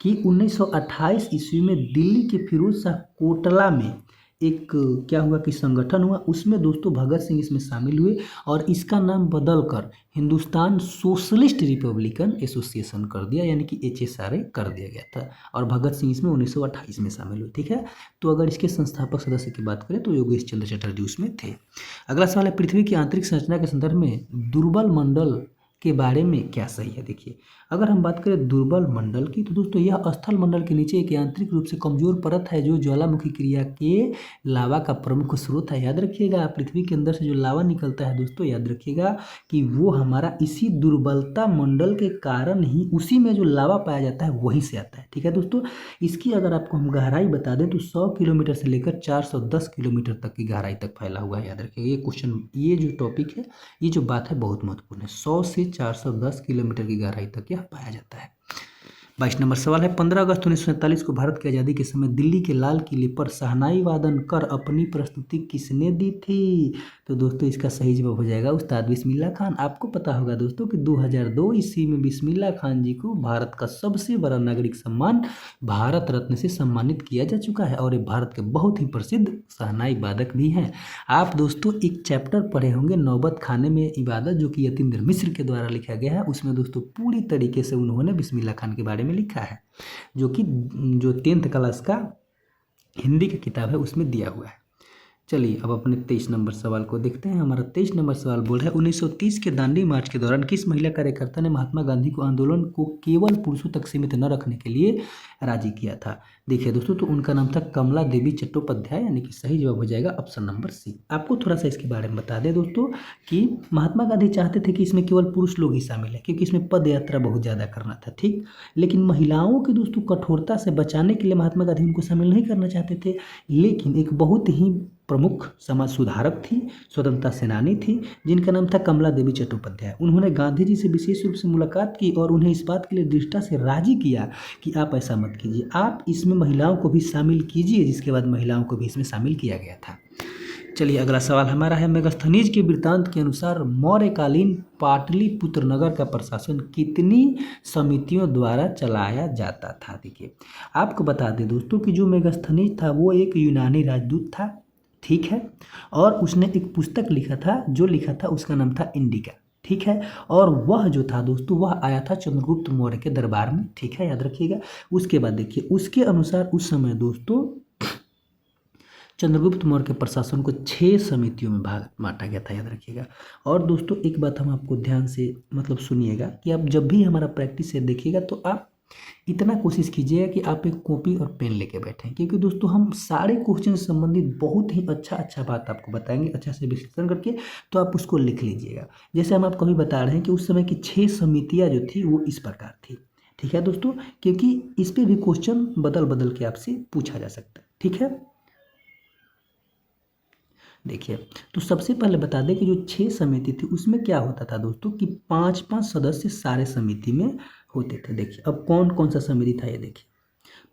कि 1928 ईस्वी में दिल्ली के फिरोज शाह कोटला में एक क्या हुआ कि संगठन हुआ, उसमें दोस्तों भगत सिंह इसमें शामिल हुए और इसका नाम बदलकर हिंदुस्तान सोशलिस्ट रिपब्लिकन एसोसिएशन कर दिया, यानी कि HSRA कर दिया गया था। और भगत सिंह इसमें 1928 में शामिल हुए। ठीक है, तो अगर इसके संस्थापक सदस्य की बात करें तो योगेश चंद्र चटर्जी उसमें थे। अगला सवाल है पृथ्वी की आंतरिक संरचना के संदर्भ में दुर्बल मंडल के बारे में क्या सही है। देखिए, अगर हम बात करें दुर्बल मंडल की, तो दोस्तों यह स्थल मंडल के नीचे एक यांत्रिक रूप से कमजोर परत है जो ज्वालामुखी क्रिया के लावा का प्रमुख स्रोत है। याद रखिएगा, पृथ्वी के अंदर से जो लावा निकलता है दोस्तों, याद रखिएगा कि वो हमारा इसी दुर्बलता मंडल के कारण ही, उसी में जो लावा पाया जाता है वहीं से आता है। ठीक है दोस्तों, इसकी अगर आपको हम गहराई बता दें तो 100 किलोमीटर से लेकर 410 किलोमीटर तक की गहराई तक फैला हुआ है। याद रखिएगा, ये क्वेश्चन, ये जो टॉपिक है, ये जो बात है बहुत महत्वपूर्ण है। 100 से 410 किलोमीटर की गहराई तक यह पाया जाता है। 22 नंबर सवाल है, 15 अगस्त 1947 को भारत की आज़ादी के समय दिल्ली के लाल किले पर शहनाई वादन कर अपनी प्रस्तुति किसने दी थी? तो दोस्तों इसका सही जवाब हो जाएगा उस्ताद बिस्मिल्लाह खान। आपको पता होगा दोस्तों कि 2002 ईस्वी में बिस्मिल्लाह खान जी को भारत का सबसे बड़ा नागरिक सम्मान भारत रत्न से सम्मानित किया जा चुका है, और ये भारत के बहुत ही प्रसिद्ध शहनाई वादक भी हैं। आप दोस्तों एक चैप्टर पढ़े होंगे नौबत खाने में इबादत, जो कि यतीन्द्र मिश्र के द्वारा लिखा गया है। उसमें दोस्तों पूरी तरीके से उन्होंने बिस्मिल्लाह खान के बारे में लिखा है, जो कि जो 10th क्लास का हिंदी की किताब है उसमें दिया हुआ है। चलिए अब अपने 23 नंबर सवाल को देखते हैं। हमारा 23 नंबर सवाल बोल रहा है, 1930 के दांडी मार्च के दौरान किस महिला कार्यकर्ता ने महात्मा गांधी को आंदोलन को केवल पुरुषों तक सीमित न रखने के लिए राजी किया था? देखिए दोस्तों, तो उनका नाम था कमला देवी चट्टोपाध्याय, यानी कि सही जवाब हो जाएगा ऑप्शन नंबर सी। आपको थोड़ा सा इसके बारे में बता दें दोस्तों कि महात्मा गांधी चाहते थे कि इसमें केवल पुरुष लोग ही शामिल हैं, क्योंकि इसमें पद यात्रा बहुत ज़्यादा करना था। ठीक, लेकिन महिलाओं के दोस्तों कठोरता से बचाने के लिए महात्मा गांधी उनको शामिल नहीं करना चाहते थे। लेकिन एक बहुत ही प्रमुख समाज सुधारक थी, स्वतंत्रता सेनानी थी, जिनका नाम था कमला देवी चट्टोपाध्याय। उन्होंने गांधी जी से विशेष रूप से मुलाकात की और उन्हें इस बात के लिए दृढ़ता से राजी किया कि आप ऐसा मत कीजिए, आप इसमें महिलाओं को भी शामिल कीजिए, जिसके बाद महिलाओं को भी इसमें शामिल किया गया था। चलिए अगला सवाल हमारा है, मेगास्थनीज के वृत्तांत के अनुसार मौर्यकालीन पाटलिपुत्र नगर का प्रशासन कितनी समितियों द्वारा चलाया जाता था? देखिए, आपको बता दें दोस्तों कि जो मेगास्थनीज था वो एक यूनानी राजदूत था। ठीक है, और उसने एक पुस्तक लिखा था, जो लिखा था उसका नाम था इंडिका। ठीक है, और वह जो था दोस्तों, वह आया था चंद्रगुप्त मौर्य के दरबार में। ठीक है, याद रखिएगा। उसके बाद देखिए, उसके अनुसार उस समय दोस्तों चंद्रगुप्त मौर्य के प्रशासन को 6 समितियों में भाग बांटा गया था, याद रखिएगा। और दोस्तों एक बात हम आपको ध्यान से मतलब सुनिएगा कि आप जब भी हमारा प्रैक्टिस से देखिएगा तो आप इतना कोशिश कीजिएगा कि आप एक कॉपी और पेन लेके बैठें, क्योंकि दोस्तों हम सारे क्वेश्चन से संबंधित बहुत ही अच्छा बात आपको बताएंगे, अच्छा से विश्लेषण करके, तो आप उसको लिख लीजिएगा। जैसे हम आपको अभी बता रहे हैं कि उस समय की 6 समितियाँ जो थी वो इस प्रकार थी। ठीक है दोस्तों, क्योंकि इस पर भी क्वेश्चन बदल बदल के आपसे पूछा जा सकता है। ठीक है, देखिए, तो सबसे पहले बता दें कि जो 6 समिति थी उसमें क्या होता था दोस्तों कि 5-5 सदस्य सारे समिति में होते थे। देखिए अब कौन कौन सा समिति था ये देखिए।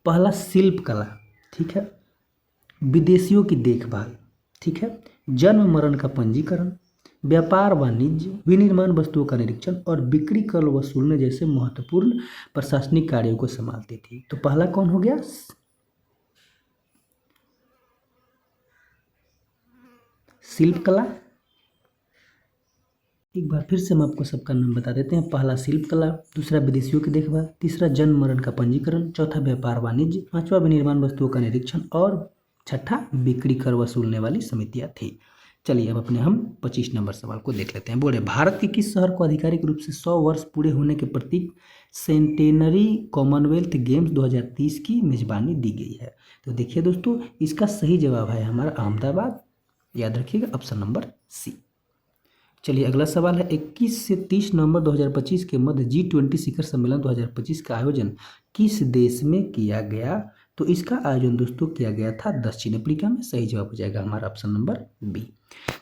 पहला शिल्प कला, ठीक है, विदेशियों की देखभाल, ठीक है, जन्म मरण का पंजीकरण, व्यापार वाणिज्य, विनिर्माण वस्तुओं का निरीक्षण और बिक्री कर वसूलने जैसे महत्वपूर्ण प्रशासनिक कार्यों को संभालती थी। तो पहला कौन हो गया? शिल्प कला। एक बार फिर से हम आपको सबका नाम बता देते हैं। पहला शिल्प कला, दूसरा विदेशियों की देखभाल, तीसरा जन्म मरण का पंजीकरण, चौथा व्यापार वाणिज्य, पांचवा विनिर्माण वस्तुओं का निरीक्षण और छठा बिक्री कर वसूलने वाली समितियां थी। चलिए अब अपने हम 25 नंबर सवाल को देख लेते हैं। बोले, भारत के किस शहर को आधिकारिक रूप से 100 वर्ष पूरे होने के प्रतीक सेंटेनरी कॉमनवेल्थ गेम्स 2030 की मेजबानी दी गई है? तो देखिए दोस्तों, इसका सही जवाब है हमारा अहमदाबाद। याद रखिएगा ऑप्शन नंबर सी। चलिए अगला सवाल है, 21 से 30 नवंबर 2025 के मध्य G20 शिखर सम्मेलन 2025 का आयोजन किस देश में किया गया? तो इसका आयोजन दोस्तों किया गया था दक्षिण अफ्रीका में। सही जवाब हो जाएगा हमारा ऑप्शन नंबर बी।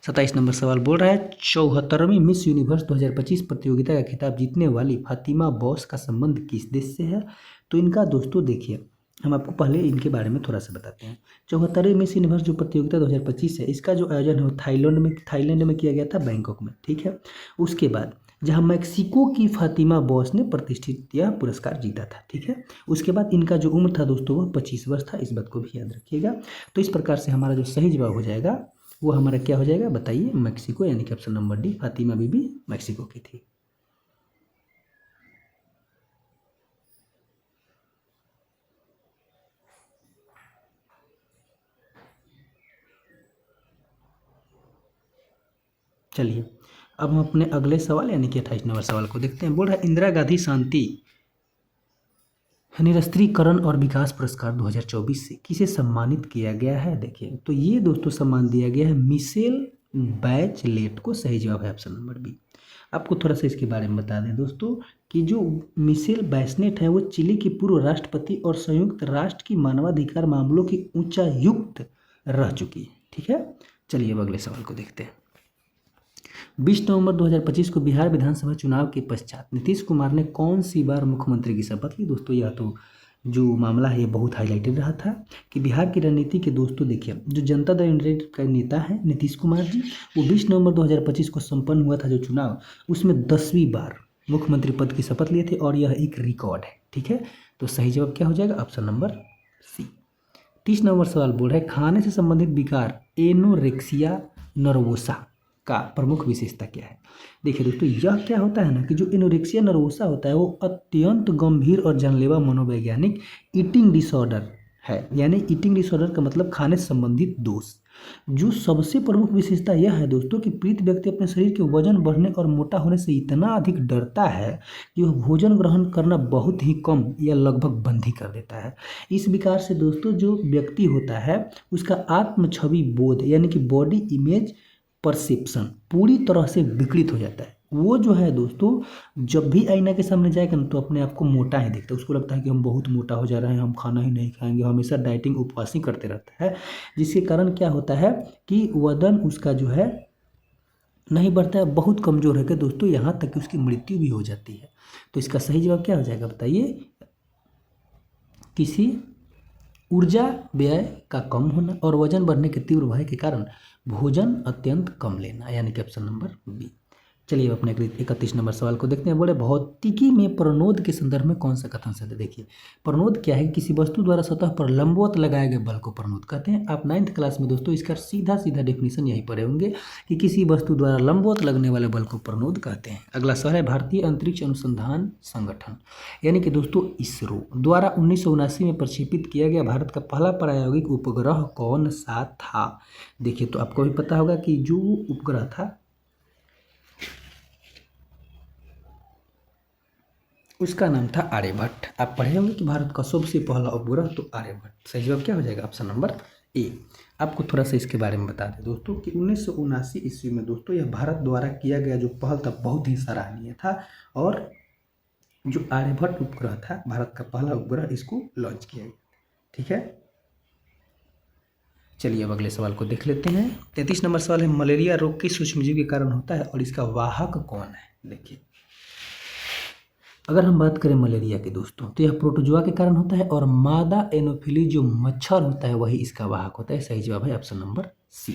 27 नंबर सवाल बोल रहा है, 74वीं मिस यूनिवर्स 2025 प्रतियोगिता का खिताब जीतने वाली फातिमा बॉस का संबंध किस देश से है? तो इनका दोस्तों देखिए, हम आपको पहले इनके बारे में थोड़ा सा बताते हैं। 74वीं मिस यूनिवर्स जो प्रतियोगिता 2025 है, इसका जो आयोजन है वो थाईलैंड में किया गया था, बैंकॉक में। ठीक है, उसके बाद जहां मैक्सिको की फातिमा बॉस ने प्रतिष्ठित यह पुरस्कार जीता था। ठीक है, उसके बाद इनका जो उम्र था दोस्तों वह 25 वर्ष था। इस बात को भी याद रखिएगा। तो इस प्रकार से हमारा जो सही जवाब हो जाएगा वो हमारा क्या हो जाएगा बताइए? मैक्सिको, यानी कि ऑप्शन नंबर डी, फातिमा बीबी मैक्सिको की थी। चलिए अब हम अपने अगले सवाल यानी कि 28 नंबर सवाल को देखते हैं। बोल रहा है इंदिरा गांधी शांति निरस्त्रीकरण और विकास पुरस्कार 2024 से किसे सम्मानित किया गया है। देखिए तो ये दोस्तों सम्मान दिया गया है मिशेल बैचलेट को। सही जवाब है ऑप्शन नंबर बी। आपको थोड़ा सा इसके बारे में बता दें दोस्तों कि जो मिशेल बैचलेट है वो चिली की पूर्व राष्ट्रपति और संयुक्त राष्ट्र की मानवाधिकार मामलों की उच्चायुक्त रह चुकी है। ठीक है, चलिए अब अगले सवाल को देखते हैं। 20 नवंबर 2025 को बिहार विधानसभा चुनाव के पश्चात नीतीश कुमार ने कौन सी बार मुख्यमंत्री की शपथ ली। दोस्तों यह तो जो मामला है ये बहुत हाईलाइटेड रहा था कि बिहार की रणनीति के दोस्तों देखिए जो जनता दल यूनाइटेड का नेता है नीतीश कुमार जी, वो 20 नवंबर 2025 को संपन्न हुआ था जो चुनाव, उसमें 10वीं बार मुख्यमंत्री पद की शपथ लिए थे और यह एक रिकॉर्ड है। ठीक है, तो सही जवाब क्या हो जाएगा ऑप्शन नंबर सी। 30 नंबर सवाल बोल रहा है खाने से संबंधित विकार एनोरेक्सिया नर्वोसा का प्रमुख विशेषता क्या है। देखिए दोस्तों यह क्या होता है ना कि जो एनोरेक्सिया नर्वोसा होता है वो अत्यंत गंभीर और जानलेवा मनोवैज्ञानिक ईटिंग डिसऑर्डर है। यानी ईटिंग डिसऑर्डर का मतलब खाने से संबंधित दोष। जो सबसे प्रमुख विशेषता यह है दोस्तों कि पीड़ित व्यक्ति अपने शरीर के वजन बढ़ने और मोटा होने से इतना अधिक डरता है कि वह भोजन ग्रहण करना बहुत ही कम या लगभग बंद ही कर देता है। इस विकार से दोस्तों जो व्यक्ति होता है उसका आत्म छवि बोध यानी कि बॉडी इमेज परसेप्शन पूरी तरह से विकृत हो जाता है। वो जो है दोस्तों जब भी आईना के सामने जाएगा ना तो अपने आप को मोटा ही दिखता है। उसको लगता है कि हम बहुत मोटा हो जा रहे हैं, हम खाना ही नहीं खाएंगे, हमेशा डाइटिंग उपवास ही करते रहता है, जिसके कारण क्या होता है कि वजन उसका जो है नहीं बढ़ता है, बहुत कमज़ोर है कि दोस्तों यहाँ तक कि उसकी मृत्यु भी हो जाती है। तो इसका सही जवाब क्या हो जाएगा बताइए। किसी ऊर्जा व्यय का कम होना और वजन बढ़ने के तीव्र भय के कारण भोजन अत्यंत कम लेना, यानी कि ऑप्शन नंबर बी। चलिए अपने 31 नंबर सवाल को देखते हैं। बोले भौतिकी में प्रणोद के संदर्भ में कौन सा कथन सत्य है। देखिए प्रणोद क्या है, किसी वस्तु द्वारा सतह पर लंबवत लगाए गए बल को प्रणोद कहते हैं। आप 9th क्लास में दोस्तों इसका सीधा डेफिनेशन यही पढ़े होंगे कि किसी वस्तु द्वारा लंबवत लगने वाले बल को प्रणोद कहते हैं। अगला सवाल है भारतीय अंतरिक्ष अनुसंधान संगठन यानी कि दोस्तों इसरो द्वारा 1979 में प्रक्षेपित किया गया भारत का पहला प्रायोगिक उपग्रह कौन सा था। देखिए तो आपको भी पता होगा कि जो उपग्रह था उसका नाम था आर्यभट्ट। आप पढ़े होंगे कि भारत का सबसे पहला उपग्रह तो आर्यभट्ट। सही जवाब क्या हो जाएगा ऑप्शन नंबर ए। आपको थोड़ा सा इसके बारे में बता दें दोस्तों कि 1979 ईस्वी में दोस्तों यह भारत द्वारा किया गया जो पहल था बहुत ही सराहनीय था और जो आर्यभट्ट उपग्रह था भारत का पहला उपग्रह, इसको लॉन्च किया गया। ठीक है, चलिए अब अगले सवाल को देख लेते हैं। 33 नंबर सवाल है मलेरिया रोग किस सूक्ष्मजीव के कारण होता है और इसका वाहक कौन है। देखिए अगर हम बात करें मलेरिया के दोस्तों तो यह प्रोटोजोआ के कारण होता है और मादा एनोफिली जो मच्छर होता है वही इसका वाहक होता है। सही जवाब है ऑप्शन नंबर सी।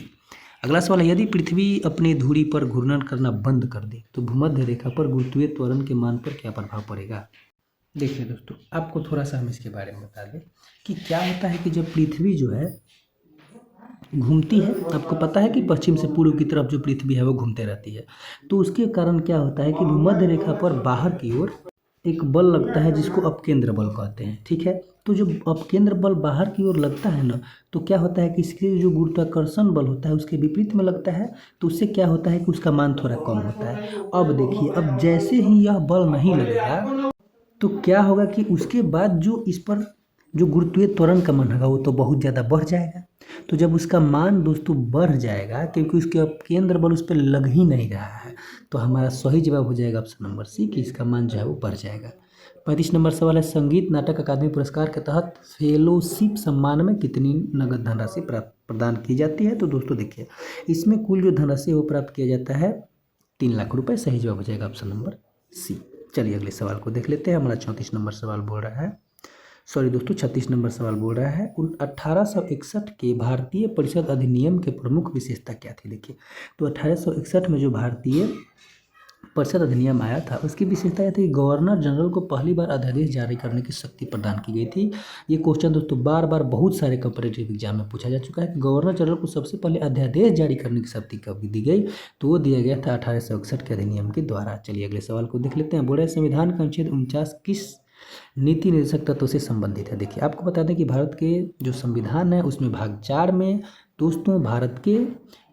अगला सवाल है यदि पृथ्वी अपनी धुरी पर घूर्णन करना बंद कर दे तो भूमध्य रेखा पर गुरुत्वीय त्वरण के मान पर क्या प्रभाव पड़ेगा। देखिए दोस्तों आपको थोड़ा सा हम इसके बारे में बता दें कि क्या होता है कि जब पृथ्वी जो है घूमती है, आपको पता है कि पश्चिम से पूर्व की तरफ जो पृथ्वी है वो घूमते रहती है, तो उसके कारण क्या होता है कि भूमध्य रेखा पर बाहर की ओर एक बल लगता है जिसको अपकेंद्र बल कहते हैं। ठीक है, तो जो अपकेंद्र बल बाहर की ओर लगता है ना तो क्या होता है कि इसके जो गुरुत्वाकर्षण बल होता है उसके विपरीत में लगता है, तो उससे क्या होता है कि उसका मान थोड़ा कम होता है। अब देखिए अब जैसे ही यह बल नहीं लगेगा तो क्या होगा कि उसके बाद जो इस पर जो गुरुत्वीय त्वरण का मान होगा वो तो बहुत ज़्यादा बढ़ जाएगा। तो जब उसका मान दोस्तों बढ़ जाएगा क्योंकि उसके केंद्र बल उस पर लग ही नहीं रहा है, तो हमारा सही जवाब हो जाएगा ऑप्शन नंबर सी कि इसका मान जो है वो बढ़ जाएगा। 35 नंबर सवाल है संगीत नाटक अकादमी पुरस्कार के तहत फेलोशिप सम्मान में कितनी नगद धनराशि प्रदान की जाती है। तो दोस्तों देखिए इसमें कुल जो धनराशि वो प्राप्त किया जाता है 3 लाख रुपये। सही जवाब हो जाएगा ऑप्शन नंबर सी। चलिए अगले सवाल को देख लेते हैं। हमारा 34 नंबर सवाल बोल रहा है, सॉरी दोस्तों 36 नंबर सवाल बोल रहा है 1861 के भारतीय परिषद अधिनियम के प्रमुख विशेषता क्या थी। देखिए तो 1861 में जो भारतीय परिषद अधिनियम आया था उसकी विशेषता यह थी कि गवर्नर जनरल को पहली बार अध्यादेश जारी करने की शक्ति प्रदान की गई थी। ये क्वेश्चन दोस्तों बार बार बहुत सारे कंपैरेटिव एग्जाम में पूछा जा चुका है कि गवर्नर जनरल को सबसे पहले अध्यादेश जारी करने की शक्ति कब दी गई, तो वो दिया गया था 1861 के अधिनियम के द्वारा। चलिए अगले सवाल को देख लेते हैं। बोले संविधान का अनुच्छेद 49 किस नीति निर्देशक तत्व से संबंधित है। देखिए आपको बता दें कि भारत के जो संविधान है उसमें भाग 4 में दोस्तों भारत के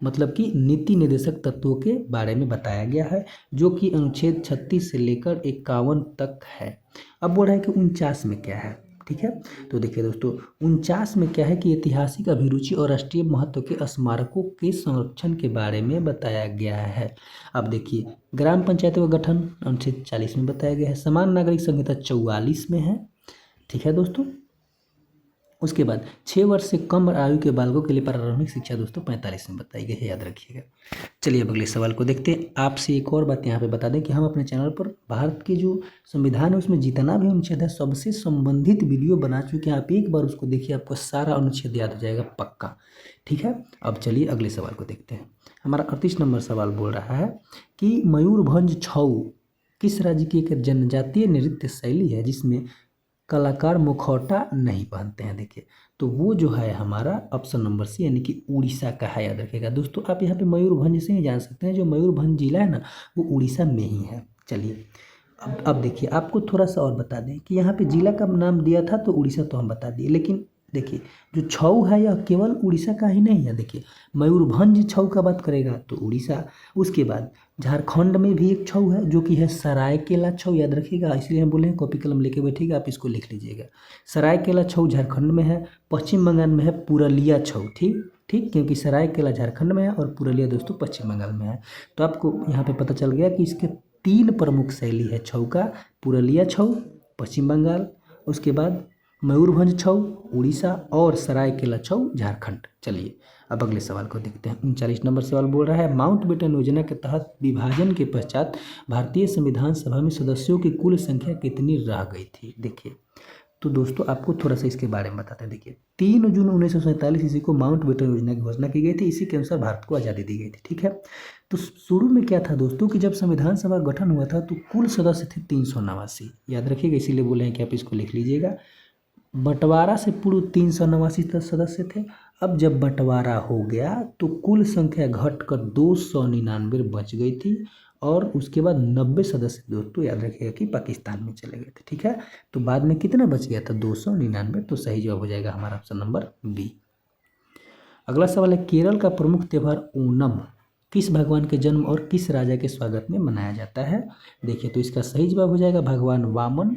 मतलब कि नीति निर्देशक तत्वों के बारे में बताया गया है, जो कि अनुच्छेद 36 से लेकर 51 तक है। अब बोल रहा है कि 49 में क्या है, ठीक है। तो देखिए दोस्तों 49 में क्या है कि ऐतिहासिक अभिरुचि और राष्ट्रीय महत्व के स्मारकों के संरक्षण के बारे में बताया गया है। अब देखिए ग्राम पंचायतों का गठन अनुच्छेद 40 में बताया गया है। समान नागरिक संहिता 44 में है, ठीक है दोस्तों। उसके बाद 6 वर्ष से कम आयु के बालकों के लिए प्रारंभिक शिक्षा दोस्तों 45 में बताई गई है, याद रखिएगा। चलिए अब अगले सवाल को देखते हैं। आपसे एक और बात यहाँ पे बता दें कि हम अपने चैनल पर भारत के जो संविधान है उसमें जितना भी अनुच्छेद है सबसे संबंधित वीडियो बना चुके हैं। आप एक बार उसको देखिए, आपको सारा अनुच्छेद याद हो जाएगा पक्का, ठीक है। अब चलिए अगले सवाल को देखते हैं। हमारा 38 नंबर सवाल बोल रहा है कि मयूरभंज छऊ किस राज्य की एक जनजातीय नृत्य शैली है जिसमें कलाकार मुखौटा नहीं पहनते हैं। देखिए तो वो जो है हमारा ऑप्शन नंबर सी यानी कि उड़ीसा का है, याद रखिएगा दोस्तों। आप यहाँ पे मयूरभंज से ही जान सकते हैं, जो मयूरभंज जिला है ना वो उड़ीसा में ही है। चलिए अब देखिए आपको थोड़ा सा और बता दें कि यहाँ पे जिला का नाम दिया था तो उड़ीसा तो हम बता दिए, लेकिन देखिए जो छऊ है यह केवल उड़ीसा का ही नहीं है। देखिए मयूरभंज छऊ का बात करेगा तो उड़ीसा, उसके बाद झारखंड में भी एक छऊ है जो कि है सरायकेला छऊ, याद रखिएगा। इसलिए हम बोले कॉपी कलम लेके बैठिएगा, आप इसको लिख लीजिएगा। सरायकेला छऊ झारखंड में है। पश्चिम बंगाल में है पुरुलिया छऊ, ठीक, क्योंकि सरायकेला झारखंड में है और पुरुलिया दोस्तों पश्चिम बंगाल में है। तो आपको यहाँ पे पता चल गया कि इसके 3 प्रमुख शैली है छऊ का, पुरुलिया छऊ पश्चिम बंगाल, उसके बाद मयूरभंज छऊ उड़ीसा और सरायकेला छऊ झारखंड। चलिए अब अगले सवाल को देखते हैं। 39 नंबर सवाल बोल रहा है माउंटबेटन योजना के तहत विभाजन के पश्चात भारतीय संविधान सभा में सदस्यों की कुल संख्या कितनी रह गई थी। देखिए तो दोस्तों आपको थोड़ा सा इसके बारे में बताते हैं। देखिए 3 जून 1947 ईस्वी को माउंटबेटन योजना की घोषणा की गई थी। इसी के अनुसार भारत को आज़ादी दी गई थी, ठीक है। तो शुरू में क्या था दोस्तों कि जब संविधान सभा गठन हुआ था तो कुल सदस्य थे 389, याद रखिएगा। इसीलिए बोले हैं कि आप इसको लिख लीजिएगा। बंटवारा से पूर्व 389 सदस्य थे। अब जब बंटवारा हो गया तो कुल संख्या घटकर 299 बच गई थी और उसके बाद 90 सदस्य दोस्तों याद रखिएगा कि पाकिस्तान में चले गए थे, ठीक है। तो बाद में कितना बच गया था 299, तो सही जवाब हो जाएगा हमारा ऑप्शन नंबर बी। अगला सवाल है केरल का प्रमुख त्यौहार ओणम किस भगवान के जन्म और किस राजा के स्वागत में मनाया जाता है। देखिए तो इसका सही जवाब हो जाएगा भगवान वामन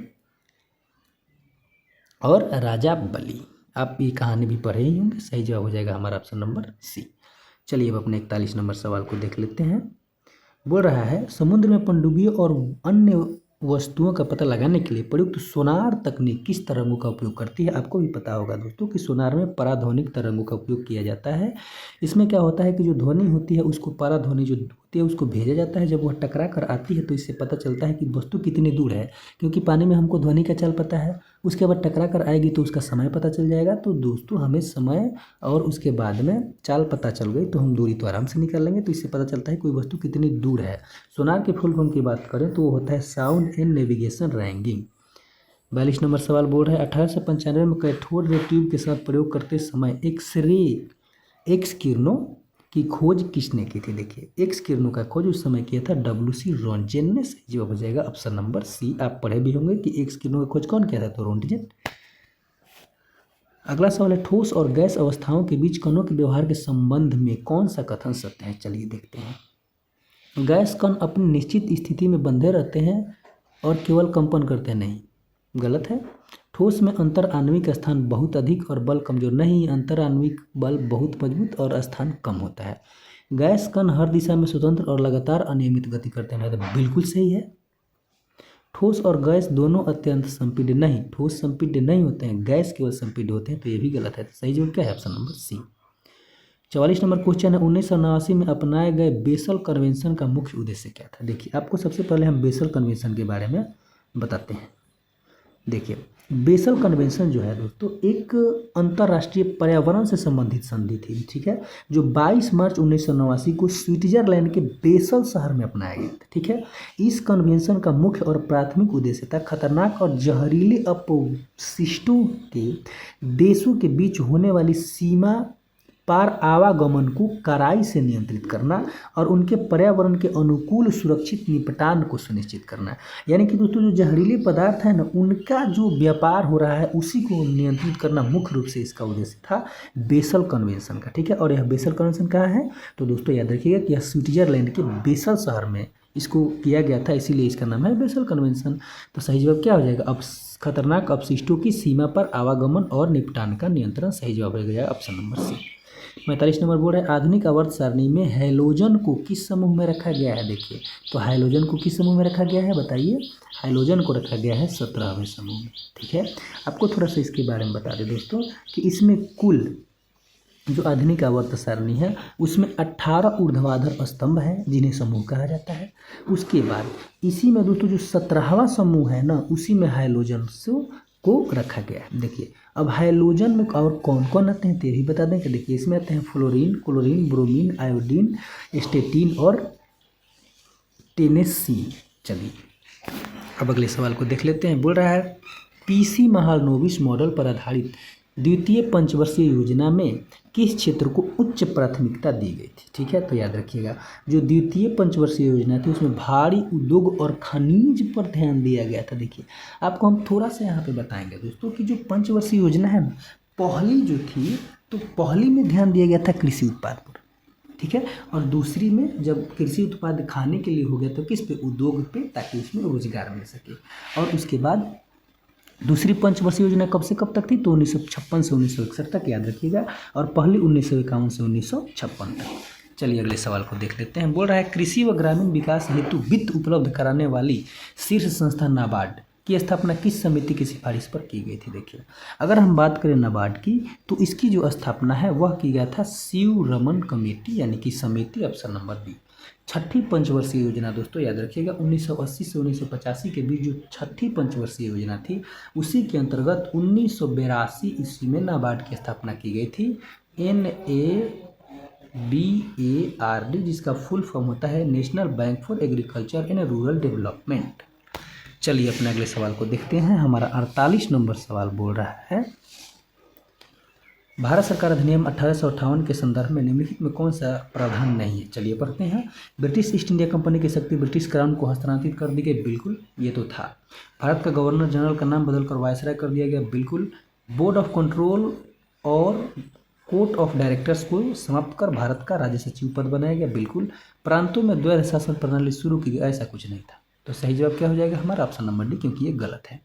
और राजा बलि। आप ये कहानी भी पढ़े ही होंगे, सही जवाब हो जाएगा हमारा ऑप्शन नंबर सी। चलिए अब अपने 41 नंबर सवाल को देख लेते हैं। बोल रहा है समुद्र में पनडुब्बियों और अन्य वस्तुओं का पता लगाने के लिए प्रयुक्त सोनार तकनीक किस तरंगों का उपयोग करती है। आपको भी पता होगा दोस्तों कि सोनार में पराध्वनिक तरंगों का उपयोग किया जाता है। इसमें क्या होता है कि जो ध्वनि होती है उसको पराध्वनि जो होती है उसको भेजा जाता है। जब वह टकरा कर आती है तो इससे पता चलता है कि वस्तु कितनी दूर है, क्योंकि पानी में हमको ध्वनि का चाल पता है। उसके बाद टकरा कर आएगी तो उसका समय पता चल जाएगा। तो दोस्तों हमें समय और उसके बाद में चाल पता चल गई तो हम दूरी तो आराम से निकाल लेंगे। तो इससे पता चलता है कोई वस्तु कितनी दूर है। सोनार के फुल फॉर्म की बात करें तो वो होता है sound and navigation ranking. 42 number सवाल बोल रहा है 1895 में कैथोड रे ट्यूब के साथ प्रयोग करते समय एक्स किरणों की खोज किसने की थी। देखिए एक्स किरणों का खोज उस समय किया था WC रोंटगेन ने। सही जवाब हो जाएगा ऑप्शन नंबर सी। आप पढ़े भी होंगे कि एक्स किरणों का खोज कौन किया था, तो रोंटगेन। अगला सवाल है ठोस और गैस अवस्थाओं के बीच कणों के व्यवहार के संबंध में कौन सा कथन सत्य है। चलिए देखते हैं। गैस कण अपनी निश्चित स्थिति में बंधे रहते हैं और केवल कंपन करते नहीं, गलत है। ठोस में अंतर आणविक स्थान बहुत अधिक और बल कमजोर नहीं, अंतर आणविक बल बहुत मजबूत और स्थान कम होता है। गैस कण हर दिशा में स्वतंत्र और लगातार अनियमित गति करते हैं, तो बिल्कुल सही है। ठोस और गैस दोनों अत्यंत संपीड्य नहीं, ठोस संपीड्य नहीं होते हैं, गैस केवल संपीड्य होते हैं, तो ये भी गलत है। सही जवाब क्या है, ऑप्शन नंबर सी। 44 नंबर क्वेश्चन है 1989 में अपनाए गए बेसल कन्वेंशन का मुख्य उद्देश्य क्या था। देखिए आपको सबसे पहले हम बेसल कन्वेंशन के बारे में बताते हैं। देखिए बेसल कन्वेंशन जो है दोस्तों एक अंतर्राष्ट्रीय पर्यावरण से संबंधित संधि थी, ठीक है, जो 22 मार्च 1989 को स्विट्जरलैंड के बेसल शहर में अपनाया गया था, ठीक है। इस कन्वेंशन का मुख्य और प्राथमिक उद्देश्य था खतरनाक और जहरीले अपशिष्टों के देशों के बीच होने वाली सीमा पार आवागमन को कड़ाई से नियंत्रित करना और उनके पर्यावरण के अनुकूल सुरक्षित निपटान को सुनिश्चित करना। यानी कि दोस्तों जो जहरीले पदार्थ है ना, उनका जो व्यापार हो रहा है उसी को नियंत्रित करना मुख्य रूप से इसका उद्देश्य था बेसल कन्वेंशन का। ठीक है, और यह बेसल कन्वेंशन कहाँ है तो दोस्तों याद रखिएगा कि यह स्विट्जरलैंड के बेसल शहर में इसको किया गया था, इसीलिए इसका नाम है बेसल कन्वेंशन। तो सही जवाब क्या हो जाएगा, अब खतरनाक अपशिष्टों की सीमा पर आवागमन और निपटान का नियंत्रण। सही जवाब हो जाएगा ऑप्शन नंबर सी। 45 नंबर बोर्ड है आधुनिक आवर्त सारणी में हैलोजन को किस समूह में रखा गया है। देखिए तो हैलोजन को किस समूह में रखा गया है बताइए, हैलोजन को रखा गया है 17वें समूह में। ठीक है, आपको थोड़ा सा इसके बारे में बता दें दोस्तों कि इसमें कुल जो आधुनिक आवर्त सारणी है उसमें 18 ऊर्ध्वाधर स्तंभ हैं जिन्हें समूह कहा जाता है। उसके बाद इसी में दोस्तों जो 17वां समूह है ना, उसी में हैलोजन को रखा गया है। देखिए अब हैलोजन में और कौन कौन आते हैं तो ये भी बता दें कि देखिए इसमें आते हैं fluorine, chlorine, bromine, iodine, statin और टेनेसीन। चलिए अब अगले सवाल को देख लेते हैं। बोल रहा है पीसी महालनोबिस मॉडल पर आधारित द्वितीय पंचवर्षीय योजना में किस क्षेत्र को उच्च प्राथमिकता दी गई थी। ठीक है, तो याद रखिएगा जो द्वितीय पंचवर्षीय योजना थी उसमें भारी उद्योग और खनिज पर ध्यान दिया गया था। देखिए आपको हम थोड़ा सा यहाँ पे बताएंगे दोस्तों कि जो पंचवर्षीय योजना है ना, पहली जो थी तो पहली में ध्यान दिया गया था कृषि उत्पाद पर। ठीक है, और दूसरी में जब कृषि उत्पाद खाने के लिए हो गया तो किस पे, उद्योग पे, ताकि उसमें रोजगार मिल सके। और उसके बाद दूसरी पंचवर्षीय योजना कब से कब तक थी तो 1956 से 1961 तक, याद रखिएगा, और पहली 1951 से 1956 तक। चलिए अगले सवाल को देख लेते हैं। बोल रहा है कृषि व ग्रामीण विकास हेतु वित्त उपलब्ध कराने वाली शीर्ष संस्था नाबार्ड की स्थापना किस समिति की सिफारिश पर की गई थी। देखिए अगर हम बात करें नाबार्ड की तो इसकी जो स्थापना है वह की गया था शिवरमन कमेटी यानी कि समिति, ऑप्शन नंबर बी। छठी पंचवर्षीय योजना दोस्तों याद रखिएगा 1980 से 1985 के बीच जो छठी पंचवर्षीय योजना थी उसी के अंतर्गत 1982 ईस्वी में नाबार्ड की स्थापना की गई थी। NABARD जिसका फुल फॉर्म होता है national bank for agriculture and rural development. चलिए अपने अगले सवाल को देखते हैं। हमारा 48 नंबर सवाल बोल रहा है भारत सरकार अधिनियम 1858 के संदर्भ में निम्नलिखित में कौन सा प्रावधान नहीं है। चलिए पढ़ते हैं। ब्रिटिश ईस्ट इंडिया कंपनी की शक्ति ब्रिटिश क्राउन को हस्तांतरित कर दी गई, बिल्कुल ये तो था। भारत का गवर्नर जनरल का नाम बदलकर वायसराय कर दिया गया, बिल्कुल। बोर्ड ऑफ कंट्रोल और कोर्ट ऑफ डायरेक्टर्स को समाप्त कर भारत का राज्य सचिव पद बनाया गया, बिल्कुल। प्रांतों में द्वैध शासन प्रणाली शुरू की गई, ऐसा कुछ नहीं था। तो सही जवाब क्या हो जाएगा हमारा, ऑप्शन नंबर डी, क्योंकि ये गलत है।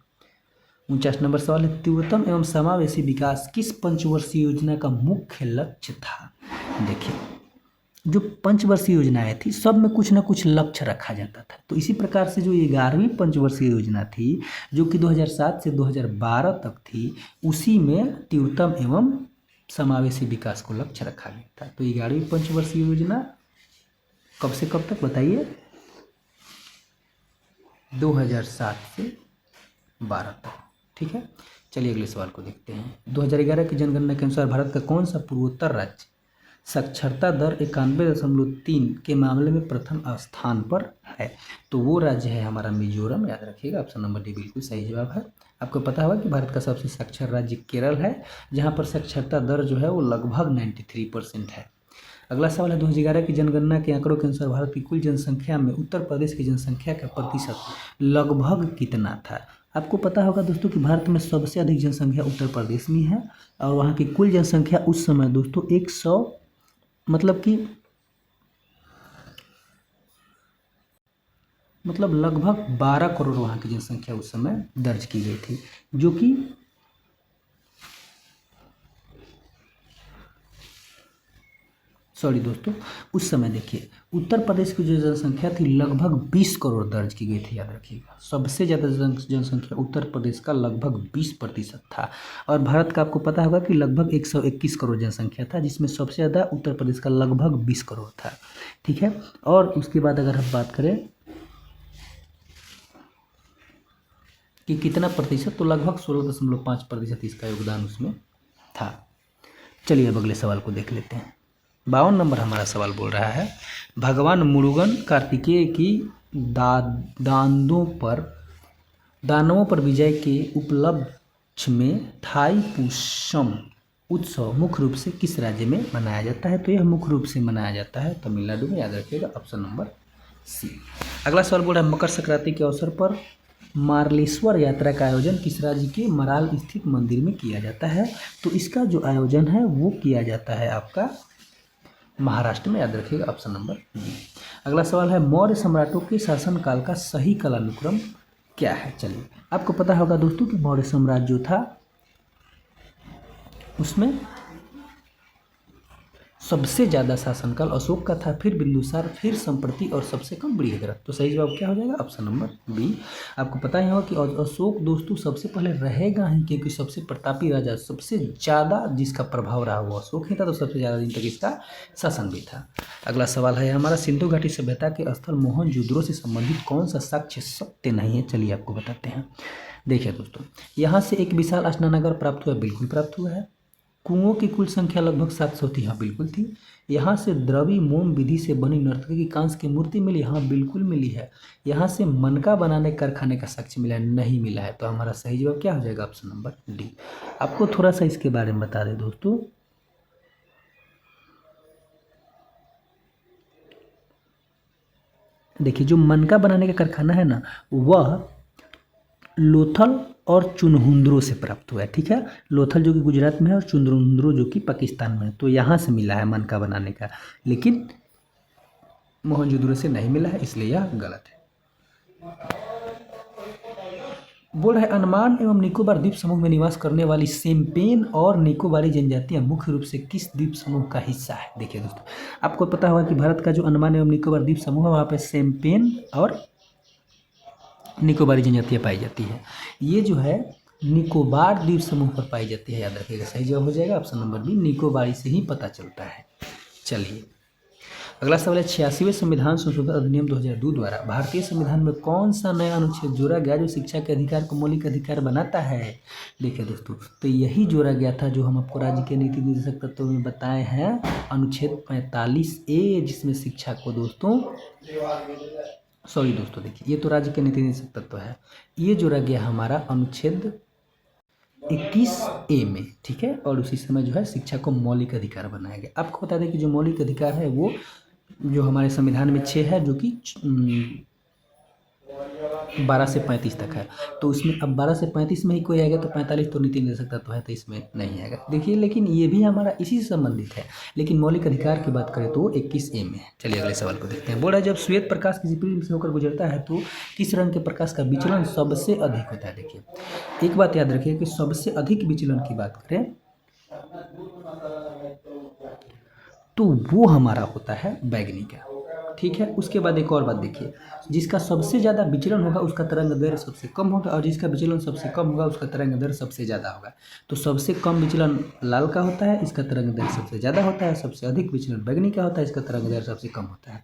49 नंबर सवाल है तीव्रतम एवं समावेशी विकास किस पंचवर्षीय योजना का मुख्य लक्ष्य था। देखिए जो पंचवर्षीय योजनाएं थी सब में कुछ ना कुछ लक्ष्य रखा जाता था। तो इसी प्रकार से जो 11वीं पंचवर्षीय योजना थी जो कि 2007 से 2012 तक थी, उसी में तीव्रतम एवं समावेशी विकास को लक्ष्य रखा गया था। तो 11वीं पंचवर्षीय योजना कब से कब तक बताइए, 2007 से 12 तक। ठीक है, चलिए अगले सवाल को देखते हैं। 2011 की जनगणना के अनुसार भारत का कौन सा पूर्वोत्तर राज्य साक्षरता दर 91.3 के मामले में प्रथम स्थान पर है। तो वो राज्य है हमारा मिजोरम, याद रखिएगा, ऑप्शन नंबर डी बिल्कुल सही जवाब है। आपको पता होगा कि भारत का सबसे साक्षर राज्य केरल है, जहाँ पर साक्षरता दर जो है वो लगभग 93% है। अगला सवाल है 2011 की जनगणना के आंकड़ों के अनुसार भारत की कुल जनसंख्या में उत्तर प्रदेश की जनसंख्या का प्रतिशत लगभग कितना था। आपको पता होगा दोस्तों कि भारत में सबसे अधिक जनसंख्या उत्तर प्रदेश में है और वहाँ की कुल जनसंख्या उस समय दोस्तों 100 मतलब लगभग 12 करोड़ वहाँ की जनसंख्या उस समय दर्ज की गई थी, जो कि दोस्तों उस समय देखिए उत्तर प्रदेश की जो जनसंख्या थी लगभग 20 करोड़ दर्ज की गई थी, याद रखिएगा। सबसे ज़्यादा जनसंख्या उत्तर प्रदेश का लगभग 20% था। और भारत का आपको पता होगा कि लगभग 121 करोड़ जनसंख्या था, जिसमें सबसे ज़्यादा उत्तर प्रदेश का लगभग 20 करोड़ था। ठीक है, और उसके बाद अगर हम बात करें कि कितना प्रतिशत, तो लगभग 16.5% इसका योगदान उसमें था। चलिए अब अगले सवाल को देख लेते हैं। 52 नंबर हमारा सवाल बोल रहा है भगवान मुरुगन कार्तिकेय की दानवों पर विजय के उपलक्ष्य में थाईपुसम उत्सव मुख्य रूप से किस राज्य में मनाया जाता है? तो यह मुख्य रूप से मनाया जाता है तमिलनाडु में, याद रखिएगा ऑप्शन नंबर सी। अगला सवाल बोल रहा है मकर संक्रांति के अवसर पर मार्लेश्वर यात्रा का आयोजन किस राज्य के मराल स्थित मंदिर में किया जाता है? तो इसका जो आयोजन है वो किया जाता है आपका महाराष्ट्र में, याद रखिएगा ऑप्शन नंबर बी। अगला सवाल है मौर्य सम्राटों के शासनकाल का सही कालानुक्रम क्या है? चलिए, आपको पता होगा दोस्तों कि मौर्य साम्राज्य जो था उसमें सबसे ज़्यादा शासनकाल अशोक का था, फिर बिंदुसार, फिर संप्रति और सबसे कम बृहद्रथ। तो सही जवाब क्या हो जाएगा? Option number B. आपको पता ही होगा कि अशोक दोस्तों सबसे पहले रहेगा ही, क्योंकि सबसे प्रतापी राजा, सबसे ज़्यादा जिसका प्रभाव रहा वो अशोक ही था, तो सबसे ज़्यादा दिन तक इसका शासन भी था। अगला सवाल है हमारा सिंधु घाटी सभ्यता के स्थल मोहनजोदड़ो से संबंधित कौन सा साक्ष्य सत्य नहीं है? चलिए आपको बताते हैं। देखिए दोस्तों, यहाँ से एक विशाल स्नानागार प्राप्त हुआ, बिल्कुल प्राप्त हुआ है। कुओं की कुल संख्या लगभग 700 थी, हाँ बिल्कुल थी। यहाँ से द्रवी मोम विधि से बनी नर्तकी की कांस्य की मूर्ति मिली, हाँ बिल्कुल मिली है। यहाँ से मनका बनाने कारखाने का साक्ष्य मिला है, नहीं मिला है। तो हमारा सही जवाब क्या हो जाएगा? Option number D. आपको थोड़ा सा इसके बारे में बता दें दोस्तों, देखिए जो मनका बनाने का कारखाना है ना, वह लोथल और चुनहुंद्रो से प्राप्त हुआ है, ठीक है। लोथल जो कि गुजरात में है और चुनहुंद्रो जो कि पाकिस्तान में है, तो यहाँ से मिला है मनका बनाने का, लेकिन मोहनजोदड़ो से नहीं मिला है, इसलिए यह गलत है। बोल रहा है अंडमान एवं निकोबार द्वीप समूह में निवास करने वाली शैम्पेन और निकोबारी जनजातियां मुख्य रूप से किस द्वीप समूह का हिस्सा है? देखिए दोस्तों, आपको पता होगा कि भारत का जो अंडमान एवं निकोबार द्वीप समूह है वहाँ पे शैम्पेन और निकोबारी जनजातियाँ पाई जाती है। ये जो है निकोबार द्वीप समूह पर पाई जाती है, याद रखिएगा। सही जवाब हो जाएगा ऑप्शन नंबर बी, निकोबारी से ही पता चलता है। चलिए अगला सवाल है 86वें संविधान संशोधन अधिनियम 2002 द्वारा भारतीय संविधान में कौन सा नया अनुच्छेद जोड़ा गया जो शिक्षा के अधिकार को मौलिक अधिकार बनाता है? देखिए दोस्तों, तो यही जोड़ा गया था जो हम आपको राज्य के नीति निर्देशक तत्वों में बताए हैं, अनुच्छेद 45A, जिसमें शिक्षा को दोस्तों देखिए ये तो राज्य के नीति निर्देशक तत्व है, ये जोड़ा गया हमारा अनुच्छेद 21A में, ठीक है। और उसी समय जो है शिक्षा को मौलिक अधिकार बनाया गया। आपको बता दें कि जो मौलिक अधिकार है वो जो हमारे संविधान में 6 है, जो कि 12 से 35 तक है। तो उसमें अब 12 से 35 में ही कोई आएगा तो 45 तो नीति निर्देशक तत्व है, तो इसमें नहीं आएगा। देखिए लेकिन ये भी हमारा इसी से संबंधित है, लेकिन मौलिक अधिकार की बात करें तो 21A में है। चलिए अगले सवाल को देखते हैं। बोला जब श्वेत प्रकाश किसी प्रिज्म से होकर गुजरता है तो किस रंग के प्रकाश का विचलन सबसे अधिक होता है? देखिए एक बात याद रखिए कि सबसे अधिक विचलन की बात करें तो वो हमारा होता है बैगनी का, ठीक है। उसके बाद एक और बात देखिए, जिसका सबसे ज़्यादा विचलन होगा उसका तरंग दैर्घ्य सबसे कम होगा, और जिसका विचलन सबसे कम होगा उसका तरंग दैर्घ्य सबसे ज़्यादा होगा। तो सबसे कम विचलन लाल का होता है, इसका तरंग दैर्घ्य सबसे ज़्यादा होता है। सबसे अधिक विचलन बैगनी का होता है, इसका तरंग दैर्घ्य सबसे कम होता है।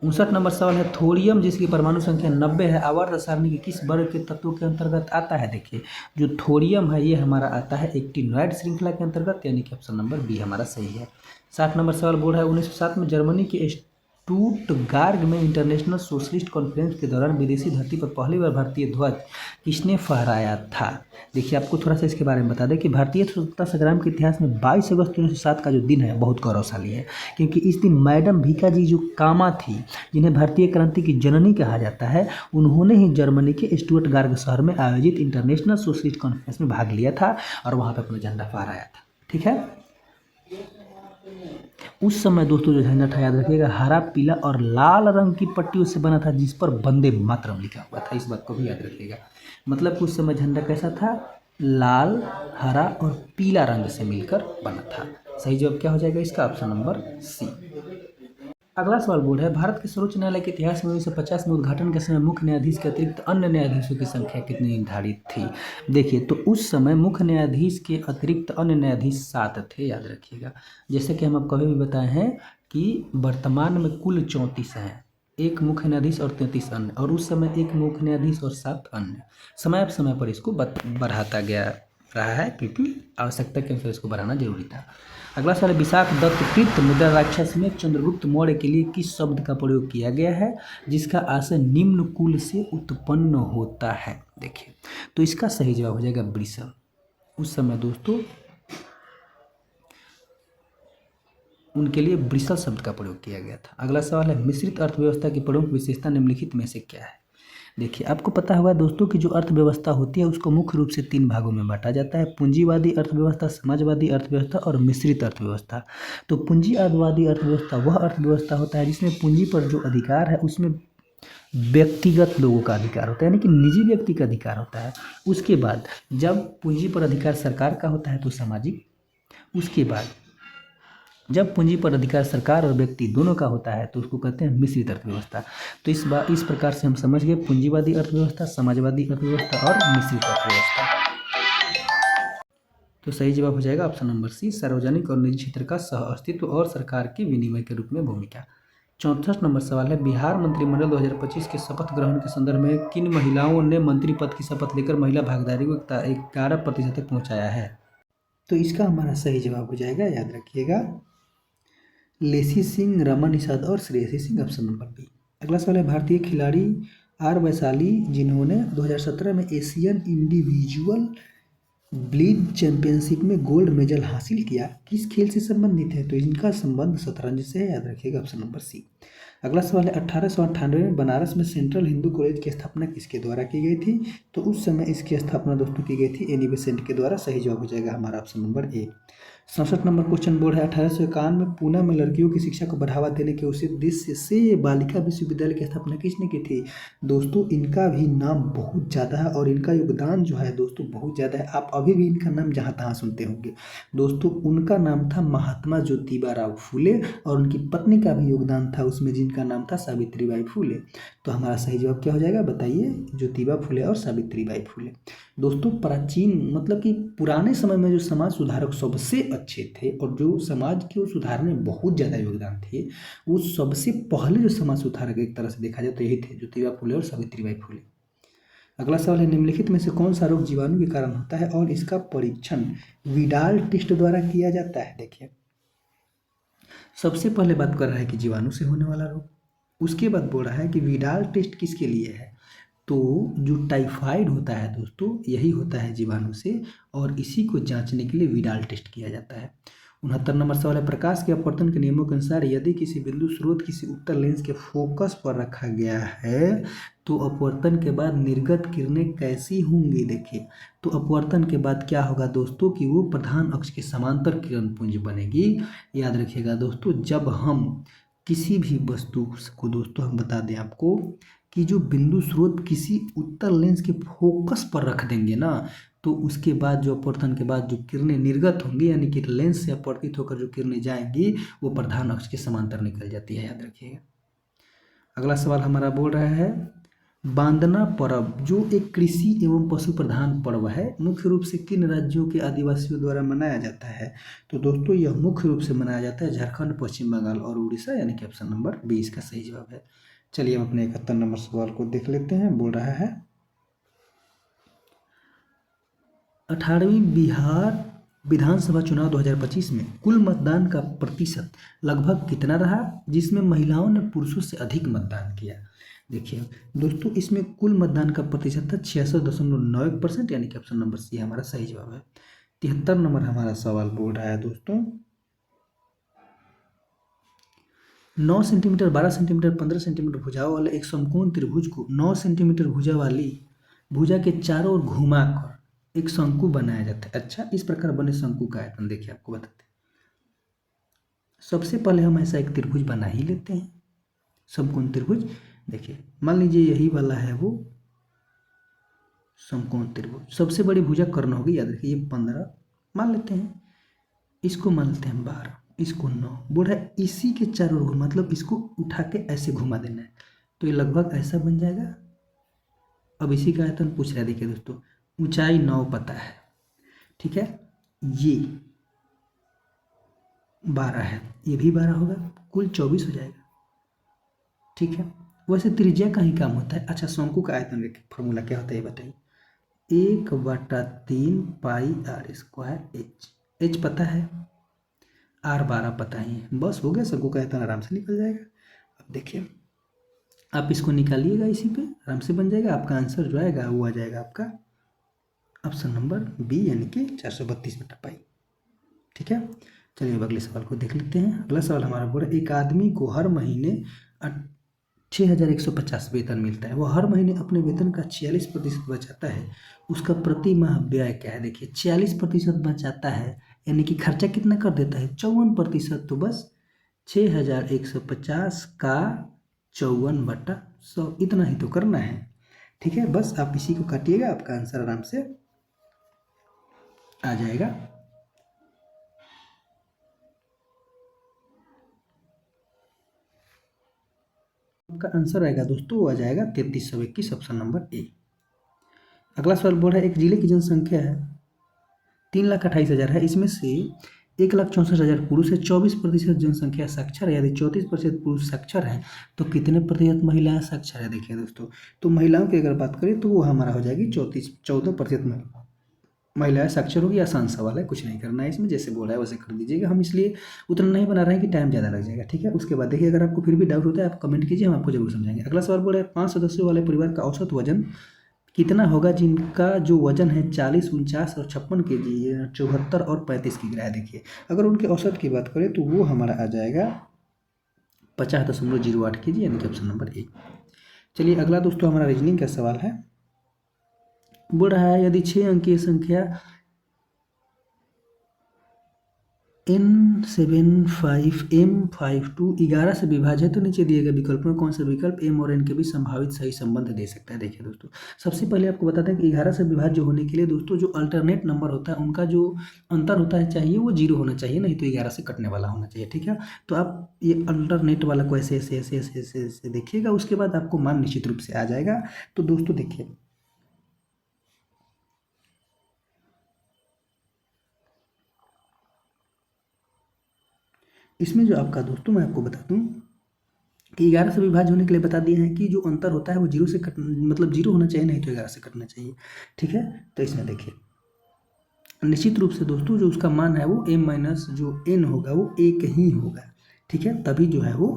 59 नंबर सवाल है थोरियम जिसकी परमाणु संख्या 90 है, आवर्त सारणी के किस वर्ग के तत्वों के अंतर्गत आता है? देखिए जो थोरियम है ये हमारा आता है एक्टिनोइड श्रृंखला के अंतर्गत, यानी कि ऑप्शन नंबर बी हमारा सही है। 60 नंबर सवाल बोल रहा है 1907 में जर्मनी के स्टुटगार्ट में इंटरनेशनल सोशलिस्ट कॉन्फ्रेंस के दौरान विदेशी धरती पर पहली बार भारतीय ध्वज किसने फहराया था? देखिए आपको थोड़ा सा इसके बारे में बता दें कि भारतीय स्वतंत्रता संग्राम के इतिहास में 22 अगस्त 1907 का जो दिन है बहुत गौरवशाली है, क्योंकि इस दिन मैडम भीकाजी जो कामा थी, जिन्हें भारतीय क्रांति की जननी कहा जाता है, उन्होंने ही जर्मनी के स्टुटगार्ट शहर में आयोजित इंटरनेशनल सोशलिस्ट कॉन्फ्रेंस में भाग लिया था और वहाँ पर अपना झंडा फहराया था, ठीक है। उस समय दोस्तों जो झंडा था याद रखिएगा हरा, पीला और लाल रंग की पट्टियों से बना था, जिस पर वंदे मातरम लिखा हुआ था। इस बात को भी याद रखिएगा। मतलब उस समय झंडा कैसा था? लाल, हरा और पीला रंग से मिलकर बना था। सही जवाब क्या हो जाएगा इसका? Option number C. अगला सवाल बोल रहा है भारत के सर्वोच्च न्यायालय के इतिहास में 1950 में उद्घाटन के समय मुख्य न्यायाधीश के अतिरिक्त अन्य न्यायाधीशों की संख्या कितनी निर्धारित थी? देखिए तो उस समय मुख्य न्यायाधीश के अतिरिक्त अन्य न्यायाधीश 7 थे, याद रखिएगा। जैसे कि हम आपको अभी भी बताए हैं कि वर्तमान में कुल 34 हैं, एक मुख्य न्यायाधीश और 33 अन्य, और उस समय एक मुख्य न्यायाधीश और 7 अन्य। समय पर इसको बढ़ाता गया रहा है, क्योंकि आवश्यकता के अनुसार इसको बढ़ाना जरूरी था। अगला सवाल विशाख दत्त कृत मुद्रा राक्षस में चंद्रगुप्त मौर्य के लिए किस शब्द का प्रयोग किया गया है जिसका आशय निम्न कुल से उत्पन्न होता है? देखिए तो इसका सही जवाब हो जाएगा वृषभ। उस समय दोस्तों उनके लिए ब्रिसल शब्द का प्रयोग किया गया था। अगला सवाल है, मिश्रित अर्थव्यवस्था की प्रमुख विशेषता निम्नलिखित में से क्या है। देखिए, आपको पता होगा दोस्तों कि जो अर्थव्यवस्था होती है उसको मुख्य रूप से 3 भागों में बांटा जाता है, पूंजीवादी अर्थव्यवस्था, समाजवादी अर्थव्यवस्था और मिश्रित अर्थव्यवस्था। तो पूंजीवादी अर्थव्यवस्था वह अर्थव्यवस्था होता है जिसमें पूंजी पर जो अधिकार है उसमें व्यक्तिगत लोगों का अधिकार होता है, यानी कि निजी व्यक्ति का अधिकार होता है। उसके बाद जब पूंजी पर अधिकार सरकार का होता है तो सामाजिक, उसके बाद जब पूंजी पर अधिकार सरकार और व्यक्ति दोनों का होता है तो उसको कहते हैं मिश्रित अर्थव्यवस्था। तो इस प्रकार से हम समझ गए पूंजीवादी अर्थव्यवस्था, समाजवादी अर्थव्यवस्था और मिश्रित अर्थव्यवस्था। तो सही जवाब हो जाएगा ऑप्शन नंबर सी, सार्वजनिक और निजी क्षेत्र का सह अस्तित्व और सरकार के विनिमय के रूप में भूमिका। 64 नंबर सवाल है, बिहार मंत्रिमंडल 2025 के शपथ ग्रहण के संदर्भ में किन महिलाओं ने मंत्री पद की शपथ लेकर महिला भागीदारी को 11% तक पहुंचाया है। तो इसका हमारा सही जवाब हो जाएगा, याद रखिएगा, लेसी सिंह, रमा निषाद और Shreyasi Singh, option number B. अगला सवाल है, भारतीय खिलाड़ी आर वैशाली जिन्होंने 2017 में एशियन इंडिविजुअल ब्लीड चैंपियनशिप में गोल्ड मेडल हासिल किया, किस खेल से संबंधित है। तो इनका संबंध शतरंज से है, याद रखिएगा, ऑप्शन नंबर सी। अगला सवाल है, 1898 में बनारस में सेंट्रल हिंदू कॉलेज की स्थापना किसके द्वारा की गई थी। तो उस समय इसकी स्थापना दोस्तों की गई थी एनी बेसेंट के द्वारा। सही जवाब हो जाएगा हमारा option number A. 67 number question board है, 1851 में पूना में लड़कियों की शिक्षा को बढ़ावा देने के उद्देश्य से बालिका विश्वविद्यालय की स्थापना किसने की थी। दोस्तों इनका भी नाम बहुत ज़्यादा है और इनका योगदान जो है दोस्तों बहुत ज़्यादा है। आप अभी भी इनका नाम जहाँ तहाँ सुनते होंगे दोस्तों। उनका नाम था महात्मा ज्योतिबा राव फूले और उनकी पत्नी का भी योगदान था उसमें, जिनका नाम था सावित्रीबाई फूले। तो हमारा सही जवाब क्या हो जाएगा बताइए, ज्योतिबा फूले और सावित्रीबाई फूले। दोस्तों प्राचीन मतलब कि पुराने समय में जो समाज सुधारक सबसे अच्छे थे और जो समाज को सुधारने में बहुत ज़्यादा योगदान थे, वो सबसे पहले जो समाज सुधारक एक तरह से देखा जाए तो यही थे, ज्योतिबा फूले और सावित्रीबाई फूले। अगला सवाल है, निम्नलिखित में से कौन सा रोग जीवाणु के कारण होता है और इसका परीक्षण विडाल टेस्ट द्वारा किया जाता है। देखिए सबसे पहले बात कर रहा है कि जीवाणु से होने वाला रोग, उसके बाद बोल रहा है कि विडाल टेस्ट किसके लिए है। तो जो टाइफाइड होता है दोस्तों यही होता है जीवाणु से और इसी को जांचने के लिए विडाल टेस्ट किया जाता है। 69 नंबर सवाल है, प्रकाश के अपवर्तन के नियमों के अनुसार यदि किसी बिंदु स्रोत किसी उत्तल लेंस के फोकस पर रखा गया है तो अपवर्तन के बाद निर्गत किरणें कैसी होंगी। देखिए तो अपवर्तन के बाद क्या होगा दोस्तों कि वो प्रधान अक्ष के समांतर किरण पुंज बनेगी। याद रखिएगा दोस्तों, जब हम किसी भी वस्तु को दोस्तों हम बता दें आपको कि जो बिंदु स्रोत किसी उत्तल लेंस के फोकस पर रख देंगे ना तो उसके बाद जो अपवर्तन के बाद जो किरणें निर्गत होंगी यानी कि लेंस से अपवर्तित होकर जो किरणें जाएंगी वो प्रधान अक्ष के समांतर निकल जाती है, याद रखिएगा। अगला सवाल हमारा बोल रहा है, बांदना पर्व जो एक कृषि एवं पशु प्रधान पर्व है मुख्य रूप से किन राज्यों के आदिवासियों द्वारा मनाया जाता है। तो दोस्तों यह मुख्य रूप से मनाया जाता है झारखंड, पश्चिम बंगाल और उड़ीसा, यानी कि ऑप्शन नंबर 20 का सही जवाब है। चलिए हम अपने 71 नंबर सवाल को देख लेते हैं। बोल रहा है 18वीं बिहार विधानसभा चुनाव 2025 में कुल मतदान का प्रतिशत लगभग कितना रहा जिसमें महिलाओं ने पुरुषों से अधिक मतदान किया। देखिए दोस्तों इसमें कुल मतदान का प्रतिशत था 66.91%, यानी कि ऑप्शन नंबर सी हमारा सही जवाब है। 73 नंबर हमारा सवाल बोल रहा है दोस्तों, 9 सेंटीमीटर, 12 सेंटीमीटर, 15 सेंटीमीटर भुजाओं वाले एक समकोण त्रिभुज को 9 सेंटीमीटर भुजा वाली भुजा के चारों ओर घुमाकर एक शंकु बनाया जाता है। अच्छा, इस प्रकार बने शंकु का आयतन देखिए आपको बताते हैं। सबसे पहले हम ऐसा एक त्रिभुज बना ही लेते हैं, समकोण त्रिभुज। देखिए मान लीजिए यही वाला है वो समकोण त्रिभुज। सबसे बड़ी भुजा कर्ण होगी, याद रखिए ये 15 मान लेते हैं, इसको मान लेते हैं 12, इसको 9। बोल रहा है इसी के चारों ओर मतलब इसको उठा के ऐसे घुमा देना है तो ये लगभग ऐसा बन जाएगा। अब इसी का आयतन पूछ रहा है, देखिए दोस्तों ऊंचाई 9 पता है, ठीक है, ये 12 है, ये भी 12 होगा, कुल 24 हो जाएगा, ठीक है। वैसे त्रिज्या का ही काम होता है। अच्छा शंकु का आयतन फॉर्मूला क्या होता है ये बताइए, 1/3 पाई आर स्क्वायर एच। एच पता है, आर 12 पता ही है, बस हो गया, शंकु का आयतन आराम से निकल जाएगा। अब देखिए आप इसको निकालिएगा, इसी पे आराम से बन जाएगा। आपका आंसर जो आएगा वो आ जाएगा आपका ऑप्शन नंबर बी, यानी कि 432 बटा पाई, ठीक है। चलिए अब अगले सवाल को देख लेते हैं। अगला सवाल हमारा बोला, एक आदमी को हर महीने 6,150 वेतन मिलता है, वो हर महीने अपने वेतन का 46% बचाता है, उसका प्रति माह व्यय क्या है? देखिए 46% बचाता है यानी कि खर्चा कितना कर देता है? 54%। तो बस 6,150 का 54/100 इतना ही तो करना है। ठीक है, बस आप इसी को काटिएगा, आपका आंसर आराम से आ जाएगा। आपका आंसर आएगा दोस्तों, वो आ जाएगा 3321, ऑप्शन नंबर ए। अगला सवाल बोल रहा है, एक जिले की जनसंख्या है 3,28,000 है, इसमें से 1,64,000 पुरुष है, 24% जनसंख्या साक्षर है। यदि 34% पुरुष साक्षर है तो कितने प्रतिशत महिलाएं साक्षर है? देखिए दोस्तों, तो महिलाओं की अगर बात करें तो वो हमारा हो जाएगी 14% महिलाएं साक्षर होगी। आसान सवाल है, कुछ नहीं करना है इसमें, जैसे बोल रहा है वैसे कर दीजिएगा। हम इसलिए उतना नहीं बना रहे हैं कि टाइम ज़्यादा लग जाएगा। ठीक है, उसके बाद देखिए, अगर आपको फिर भी डाउट होता है आप कमेंट कीजिए, हम आपको जरूर समझाएंगे। अगला सवाल बोल रहा है, 5 सदस्यों वाले परिवार का औसत वजन कितना होगा जिनका जो वजन है 40, 49 और 56 kg, 74 और 35 की है? देखिए, अगर उनके औसत की बात करें तो वो हमारा आ जाएगा 50.08 kg, यानी कि ऑप्शन नंबर ए। चलिए अगला दोस्तों हमारा रीजनिंग का सवाल है। बोल रहा है, यदि 6 अंकीय संख्या N75M52 11 से विभाज्य है तो नीचे दिए गए विकल्प में कौन सा विकल्प M और N के बीच संभावित सही संबंध दे सकता है? देखिए दोस्तों, सबसे पहले आपको बताते हैं कि 11 से विभाज्य होने के लिए दोस्तों जो अल्टरनेट नंबर होता है उनका जो अंतर होता है चाहिए वो 0 होना चाहिए, नहीं तो 11 से कटने वाला होना चाहिए। ठीक है, तो आप ये अल्टरनेट वाला को ऐसे ऐसे ऐसे ऐसे ऐसे ऐसे देखिएगा, उसके बाद आपको मान निश्चित रूप से आ जाएगा। तो दोस्तों देखिए, इसमें जो आपका दोस्तों मैं आपको बता दूं कि 11 से विभाज्य होने के लिए बता दिए हैं कि जो अंतर होता है वो 0 से कट मतलब 0 होना चाहिए, नहीं तो 11 से कटना चाहिए। ठीक है, तो इसमें देखिए निश्चित रूप से दोस्तों जो उसका मान है वो m माइनस जो n होगा वो 1 ही होगा। ठीक है, तभी जो है वो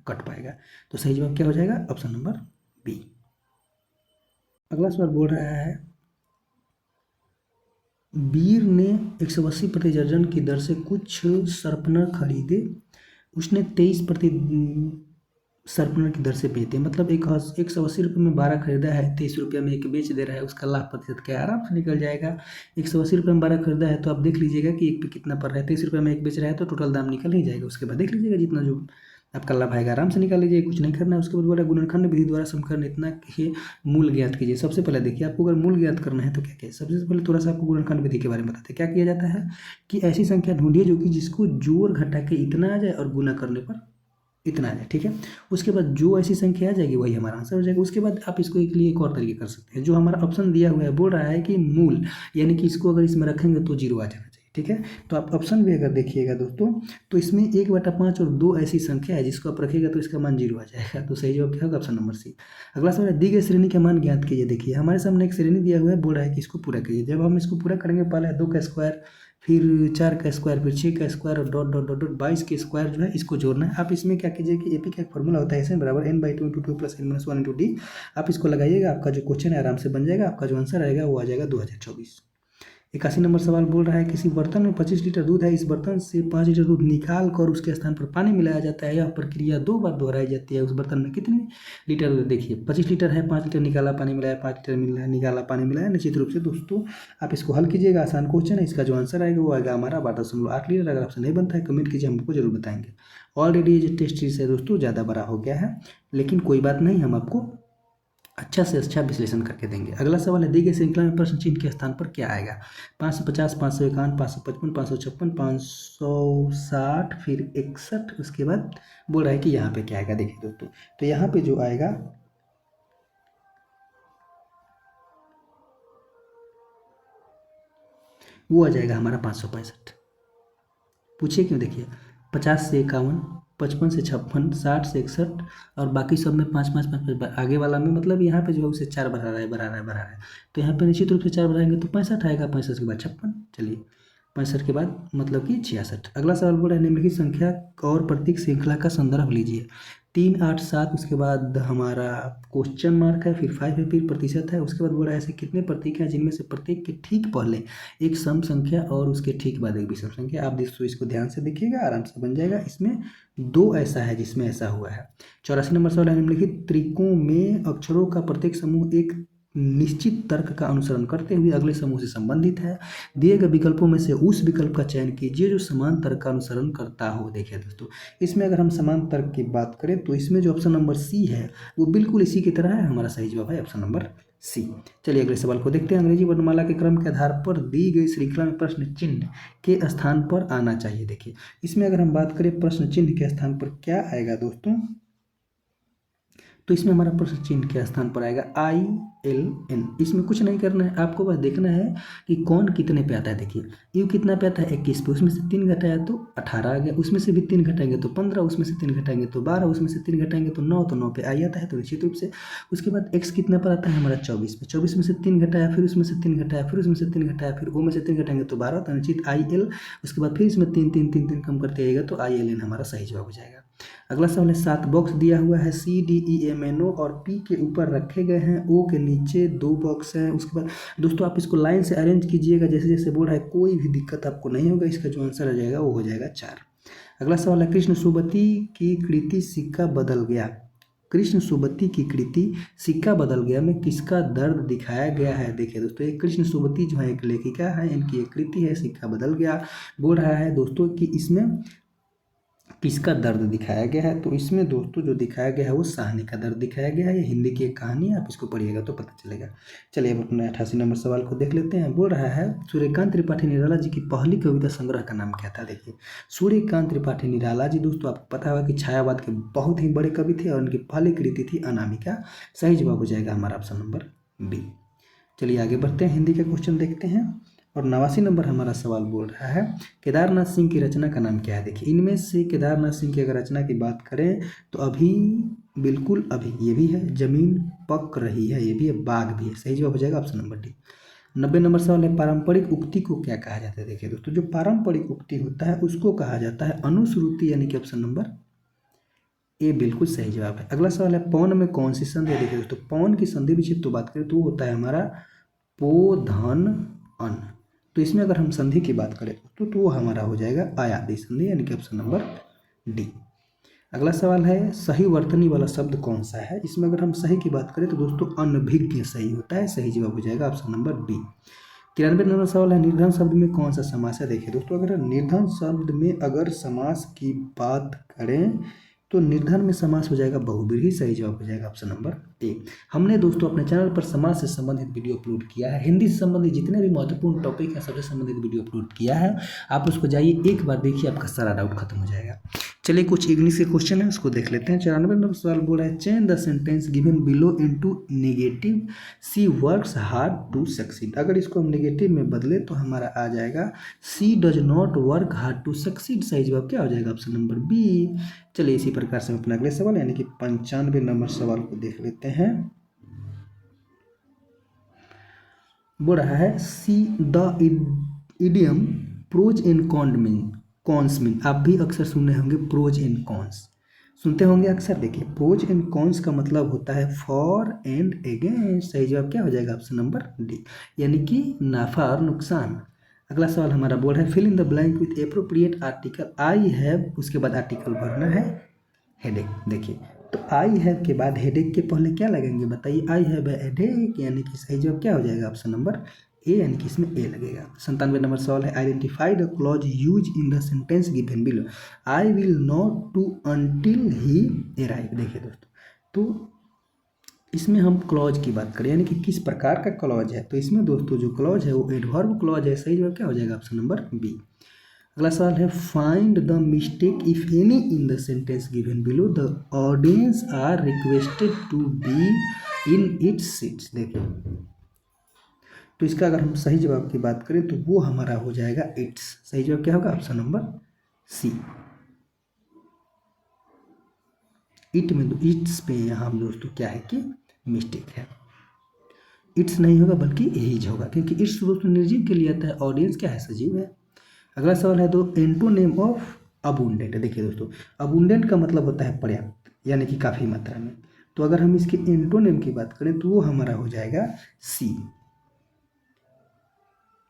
कट पाएगा। तो सही जवाब क्या हो जाएगा? Option number B. अगला सवाल बोल रहा है, वीर ने 180 प्रति दर्जन की दर से कुछ शार्पनर खरीदे, उसने 23 प्रति शार्पनर की दर से बेचते, मतलब 180 रुपये में 12 खरीदा है, 23 रुपये में एक बेच दे रहा है, उसका लाभ प्रतिशत क्या आराम से निकल जाएगा। 180 रुपये में 12 खरीदा है तो आप देख लीजिएगा कि एक पे कितना पड़ रहा है, 23 रुपये में एक बेच रहा है तो टोटल दाम निकल ही जाएगा। उसके बाद देख लीजिएगा जितना जो आपका लाभ आएगा आराम से निकाल लीजिए, कुछ नहीं करना है। उसके बाद बोला गुणनखंड विधि द्वारा समीकरण इतना के मूल ज्ञात कीजिए। सबसे पहले देखिए, आपको अगर मूल ज्ञात करना है तो क्या किया, सबसे पहले थोड़ा सा आपको गुणनखंड विधि के बारे में बताते हैं। क्या किया जाता है कि ऐसी संख्या ढूंढिए जो कि जिसको जोड़ घटा के इतना आ जाए और गुना करने पर इतना आ जाए। ठीक है, उसके बाद जो ऐसी संख्या आ जाएगी वही हमारा आंसर हो जाएगा। उसके बाद आप इसको एक लिए एक और तरीके कर सकते हैं, जो हमारा ऑप्शन दिया हुआ है बोल रहा है कि मूल, यानी कि इसको अगर इसमें रखेंगे तो 0 आ जाना चाहिए। ठीक है, तो आप ऑप्शन भी अगर देखिएगा दोस्तों तो इसमें 1/5 और 2 ऐसी संख्या है जिसको आप रखिएगा तो इसका मान 0 आ जाएगा। तो सही जवाब क्या होगा? Option number C. अगला सवाल है, दी गई श्रेणी का मान ज्ञात कीजिए। देखिए हमारे सामने एक श्रेणी दिया हुआ है, बोल रहा है कि इसको पूरा कीजिए। जब हम इसको पूरा करेंगे, पहले 2 का स्क्वायर, फिर 4 का स्क्वायर, फिर 6 का स्क्वायर और डॉट डॉट डॉट डॉट 22 के स्क्वायर जो है इसको जोड़ना है। आप इसमें क्या कीजिए कि एपी का एक फॉर्मूला होता है एस एन बराबर n/2 × 2 + n-1 × d। आप इसको लगाइएगा, आपका जो क्वेश्चन है आराम से बन जाएगा। आपका जो आंसर आएगा वो आ जाएगा 2024। 81 नंबर सवाल बोल रहा है, किसी बर्तन में 25 लीटर दूध है, इस बर्तन से 5 लीटर दूध निकाल कर उसके स्थान पर पानी मिलाया जाता है, यह प्रक्रिया 2 बार दोहराई जाती है, उस बर्तन में कितने लीटर दूध? देखिए 25 लीटर है, 5 लीटर निकाला पानी मिलाया, 5 लीटर मिला निकाला पानी मिलाया। निश्चित रूप से दोस्तों आप इसको हल कीजिएगा, आसान क्वेश्चन है। इसका जो आंसर आएगा वो आएगा हमारा 12.8 लीटर। अगर आपसे नहीं बनता है कमेंट कीजिए, हमको जरूर बताएंगे। ऑलरेडी ये जो टेस्ट सीरीज है दोस्तों ज़्यादा बड़ा हो गया है, लेकिन कोई बात नहीं, हम आपको अच्छा से अच्छा विश्लेषण करके देंगे। अगला सवाल है, दी गई श्रृंखला में प्रश्न चिन्ह के स्थान पर क्या आएगा? 550, 551, 555, 556, 560, फिर 61। उसके बाद बोल रहा है कि यहाँ पे क्या आएगा। देखिए दोस्तों, तो यहाँ पे जो आएगा वो आ जाएगा हमारा 565। पूछिए क्यों? देखिए 50 से 51, 55 से 56, 60 से 61 और बाकी सब में 5 5 5 5 आगे वाला में, मतलब यहाँ पे जो है उसे 4 बढ़ा रहा है बढ़ा रहा है बढ़ा रहा है। तो यहाँ पे निश्चित रूप से 4 बढ़ाएंगे तो 65 आएगा, 65 के बाद 56। चलिए 65 के बाद मतलब कि 66। अगला सवाल बोल रहा है, निम्नलिखित संख्या और प्रतीक श्रृंखला का संदर्भ लीजिए। 3, 8, 7, उसके बाद हमारा क्वेश्चन मार्क है, फिर 5 है, फिर प्रतिशत है, उसके बाद बोला ऐसे कितने प्रतीक हैं जिनमें से प्रत्येक के ठीक पहले एक सम संख्या और उसके ठीक बाद एक विषम संख्या। आप दोस्तों इसको ध्यान से देखिएगा, आराम से बन जाएगा। इसमें 2 ऐसा है जिसमें ऐसा हुआ है। 84 नंबर सवाल है, निम्नलिखित त्रिकों में अक्षरों का प्रत्येक समूह एक निश्चित तर्क का अनुसरण करते हुए अगले समूह से संबंधित है। दिए गए विकल्पों में से उस विकल्प का चयन कीजिए जो समान तर्क का अनुसरण करता हो। देखिए दोस्तों, इसमें अगर हम समान तर्क की बात करें तो इसमें जो ऑप्शन नंबर सी है वो बिल्कुल इसी की तरह है। हमारा सही जवाब है ऑप्शन नंबर सी। चलिए अगले सवाल को देखते हैं। अंग्रेजी वर्णमाला के क्रम के आधार पर दी गई श्रृंखला में प्रश्न चिन्ह के स्थान पर आना चाहिए। देखिए इसमें अगर हम बात करें प्रश्न चिन्ह के स्थान पर क्या आएगा दोस्तों, तो इसमें हमारा प्रश्न चिन्ह के स्थान पर आएगा ILN। इसमें कुछ नहीं करना है, आपको बस देखना है कि कौन कितने पे आता है। देखिए यू कितना पे आता है 21 पे, उसमें से 3 घटाया तो 18 आ गया, उसमें से भी 3 घटाएंगे तो 15, उसमें से 3 घटाएंगे तो 12, उसमें से 3 घटाएंगे तो 9, तो 9 पे आई आता है तो निश्चित रूप से। उसके बाद x कितना पर आता है हमारा 24 पे, 24 में से 3 घटाया, फिर उसमें से 3 घटाया, फिर उसमें से 3 घटाया, फिर ओ में से 3 घटाएंगे तो 12, तो निश्चित IL। उसके बाद फिर इसमें 3 3 3 3 कम करते आएगा तो ILN हमारा सही जवाब हो जाएगा। अगला सवाल है 7 बॉक्स दिया हुआ है CDEMNO और P के ऊपर रखे गए हैं, O के नीचे 2 बॉक्स हैं। उसके बाद दोस्तों आप इसको लाइन से अरेंज कीजिएगा जैसे जैसे बोल रहा है, कोई भी दिक्कत आपको नहीं होगा। इसका जो आंसर आ जाएगा वो हो जाएगा 4। अगला सवाल है कृष्ण सुबती की कृति सिक्का बदल गया। कृष्ण सुबती की कृति सिक्का बदल गया में किसका दर्द दिखाया गया है। देखिए दोस्तों, ये कृष्ण सुबती जो है एक लेखिका है, इनकी एक कृति है सिक्का बदल गया। बोल रहा है दोस्तों कि इसमें किसका दर्द दिखाया गया है, तो इसमें दोस्तों जो दिखाया गया है वो साहनी का दर्द दिखाया गया है। ये हिंदी की एक कहानी है, आप इसको पढ़िएगा तो पता चलेगा। चलिए अब अपने 88 नंबर सवाल को देख लेते हैं। बोल रहा है सूर्यकांत त्रिपाठी निराला जी की पहली कविता संग्रह का नाम क्या था। देखिए सूर्यकांत त्रिपाठी निराला जी दोस्तों आपको पता होगा कि छायावाद के बहुत ही बड़े कवि थे और उनकी पहली कृति थी अनामिका। सही जवाब हो जाएगा हमारा ऑप्शन नंबर बी। चलिए आगे बढ़ते हैं, हिंदी का क्वेश्चन देखते हैं। और 89 नंबर हमारा सवाल बोल रहा है केदारनाथ सिंह की रचना का नाम क्या है। देखिए इनमें से केदारनाथ सिंह की अगर रचना की बात करें तो अभी बिल्कुल अभी ये भी है, जमीन पक रही है ये भी है, बाघ भी है। सही जवाब हो जाएगा ऑप्शन नंबर डी। 90 नंबर सवाल है पारंपरिक उक्ति को क्या कहा जाता है। देखिए दोस्तों, जो पारंपरिक उक्ति होता है उसको कहा जाता है अनुश्रुति, यानी कि ऑप्शन नंबर ए बिल्कुल सही जवाब है। अगला सवाल है पौन में कौन सी संधि है। देखिए दोस्तों, पौन की संधि विच्छेद तो बात करें तो वो होता है हमारा पो धन अन। तो इसमें अगर हम संधि की बात करें तो वो हमारा हो जाएगा आयादी संधि, यानी कि ऑप्शन नंबर डी। अगला सवाल है सही वर्तनी वाला शब्द कौन सा है। इसमें अगर हम सही की बात करें तो दोस्तों अनभिज्ञ सही होता है। सही जवाब हो जाएगा ऑप्शन नंबर बी। 93 नंबर सवाल है निर्धन शब्द में कौन सा समास है। देखिए दोस्तों, अगर निर्धन शब्द में अगर समास की बात करें तो निर्धन में समास हो जाएगा बहुव्रीहि। सही जवाब हो जाएगा ऑप्शन नंबर ए। हमने दोस्तों अपने चैनल पर समास से संबंधित वीडियो अपलोड किया है, हिंदी से संबंधित जितने भी महत्वपूर्ण टॉपिक हैं सबसे संबंधित वीडियो अपलोड किया है। आप उसको जाइए एक बार देखिए, आपका सारा डाउट खत्म हो जाएगा। चलिए कुछ इंग्लिश के क्वेश्चन है उसको देख लेते हैं। 94 नंबर सवाल बोल रहा है change the sentence given below into negative she works hard to succeed. अगर इसको हम नेगेटिव में बदले तो हमारा आ जाएगा C does not work hard to succeed. सही जवाब क्या हो जाएगा ऑप्शन नंबर बी। चलिए इसी प्रकार से हम अपना अगले सवाल यानी कि 95 नंबर सवाल को देख लेते हैं। बोल रहा है see the idiom pros and cons mean. आप भी अक्सर सुने होंगे प्रोज एंड कॉन्स, सुनते होंगे अक्सर। देखिए प्रोज एंड कॉन्स का मतलब होता है फॉर एंड अगेंस्ट। सही जवाब क्या हो जाएगा ऑप्शन नंबर डी, यानी कि नाफा और नुकसान। अगला सवाल हमारा बोल रहा है fill in the blank with appropriate article. I have, उसके बाद आर्टिकल भरना है हेडेक। देखिए तो आई हैव के बाद हेडेक के पहले क्या लगेंगे बताइए, आई हैव ए हेडेक, यानी कि सही जवाब क्या हो जाएगा ऑप्शन नंबर ए, यानी कि इसमें ए लगेगा। 97 नंबर सवाल है identify the clause use in the sentence given below. I will not to until he arrive. देखिए दोस्तों, तो इसमें हम क्लॉज की बात करें यानी कि किस प्रकार का क्लॉज है, तो इसमें दोस्तों जो क्लॉज है वो एडवर्ब क्लॉज है। सही जवाब क्या हो जाएगा ऑप्शन नंबर बी। अगला सवाल है find the mistake if any in the sentence given below. The audience are requested to be in its seats. देखिए तो इसका अगर हम सही जवाब की बात करें तो वो हमारा हो जाएगा इट्स। सही जवाब क्या होगा ऑप्शन नंबर सी। इट में इट्स पे यहाँ दोस्तों क्या है कि मिस्टेक है, इट्स नहीं होगा बल्कि एज होगा, क्योंकि इट्स दोस्तों निर्जीव के लिए आता है, ऑडियंस क्या है सजीव है। अगला सवाल है दो एंटोनिम ऑफ अबुंडेंट। देखिए दोस्तों, अबुंडेंट का मतलब होता है पर्याप्त, यानी कि काफ़ी मात्रा में। तो अगर हम इसके एंटोनिम की बात करें तो वो हमारा हो जाएगा सी,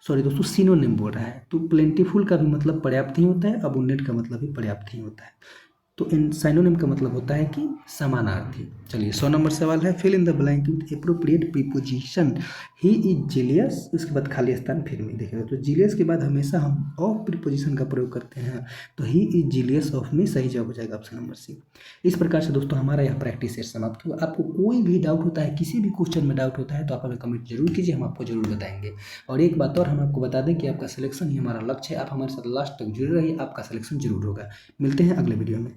सॉरी दोस्तों सिनोनिम बोल रहा है। तो प्लेंटीफुल का भी मतलब पर्याप्त ही होता है, अबुंडेंट का मतलब भी पर्याप्त ही होता है। तो इन साइनोनिम का मतलब होता है कि समानार्थी। चलिए 100 नंबर सवाल है, fill in the blank with appropriate preposition. He is zealous, उसके बाद खाली स्थान फिर में देखिएगा। तो जीलियस के बाद हमेशा हम ऑफ प्रीपोजिशन का प्रयोग करते हैं, तो ही इज जीलियस ऑफ में सही जवाब हो जाएगा ऑप्शन नंबर सी। इस प्रकार से दोस्तों हमारा यह प्रैक्टिस सेट समाप्त हुआ। आपको कोई भी डाउट होता है, किसी भी क्वेश्चन में डाउट होता है तो आप हमें कमेंट जरूर कीजिए, हम आपको जरूर बताएंगे। और एक बात और हम आपको बता दें कि आपका सिलेक्शन ही हमारा लक्ष्य है, आप हमारे साथ लास्ट तक जुड़े रहिए, आपका सिलेक्शन जरूर होगा। मिलते हैं अगले वीडियो में।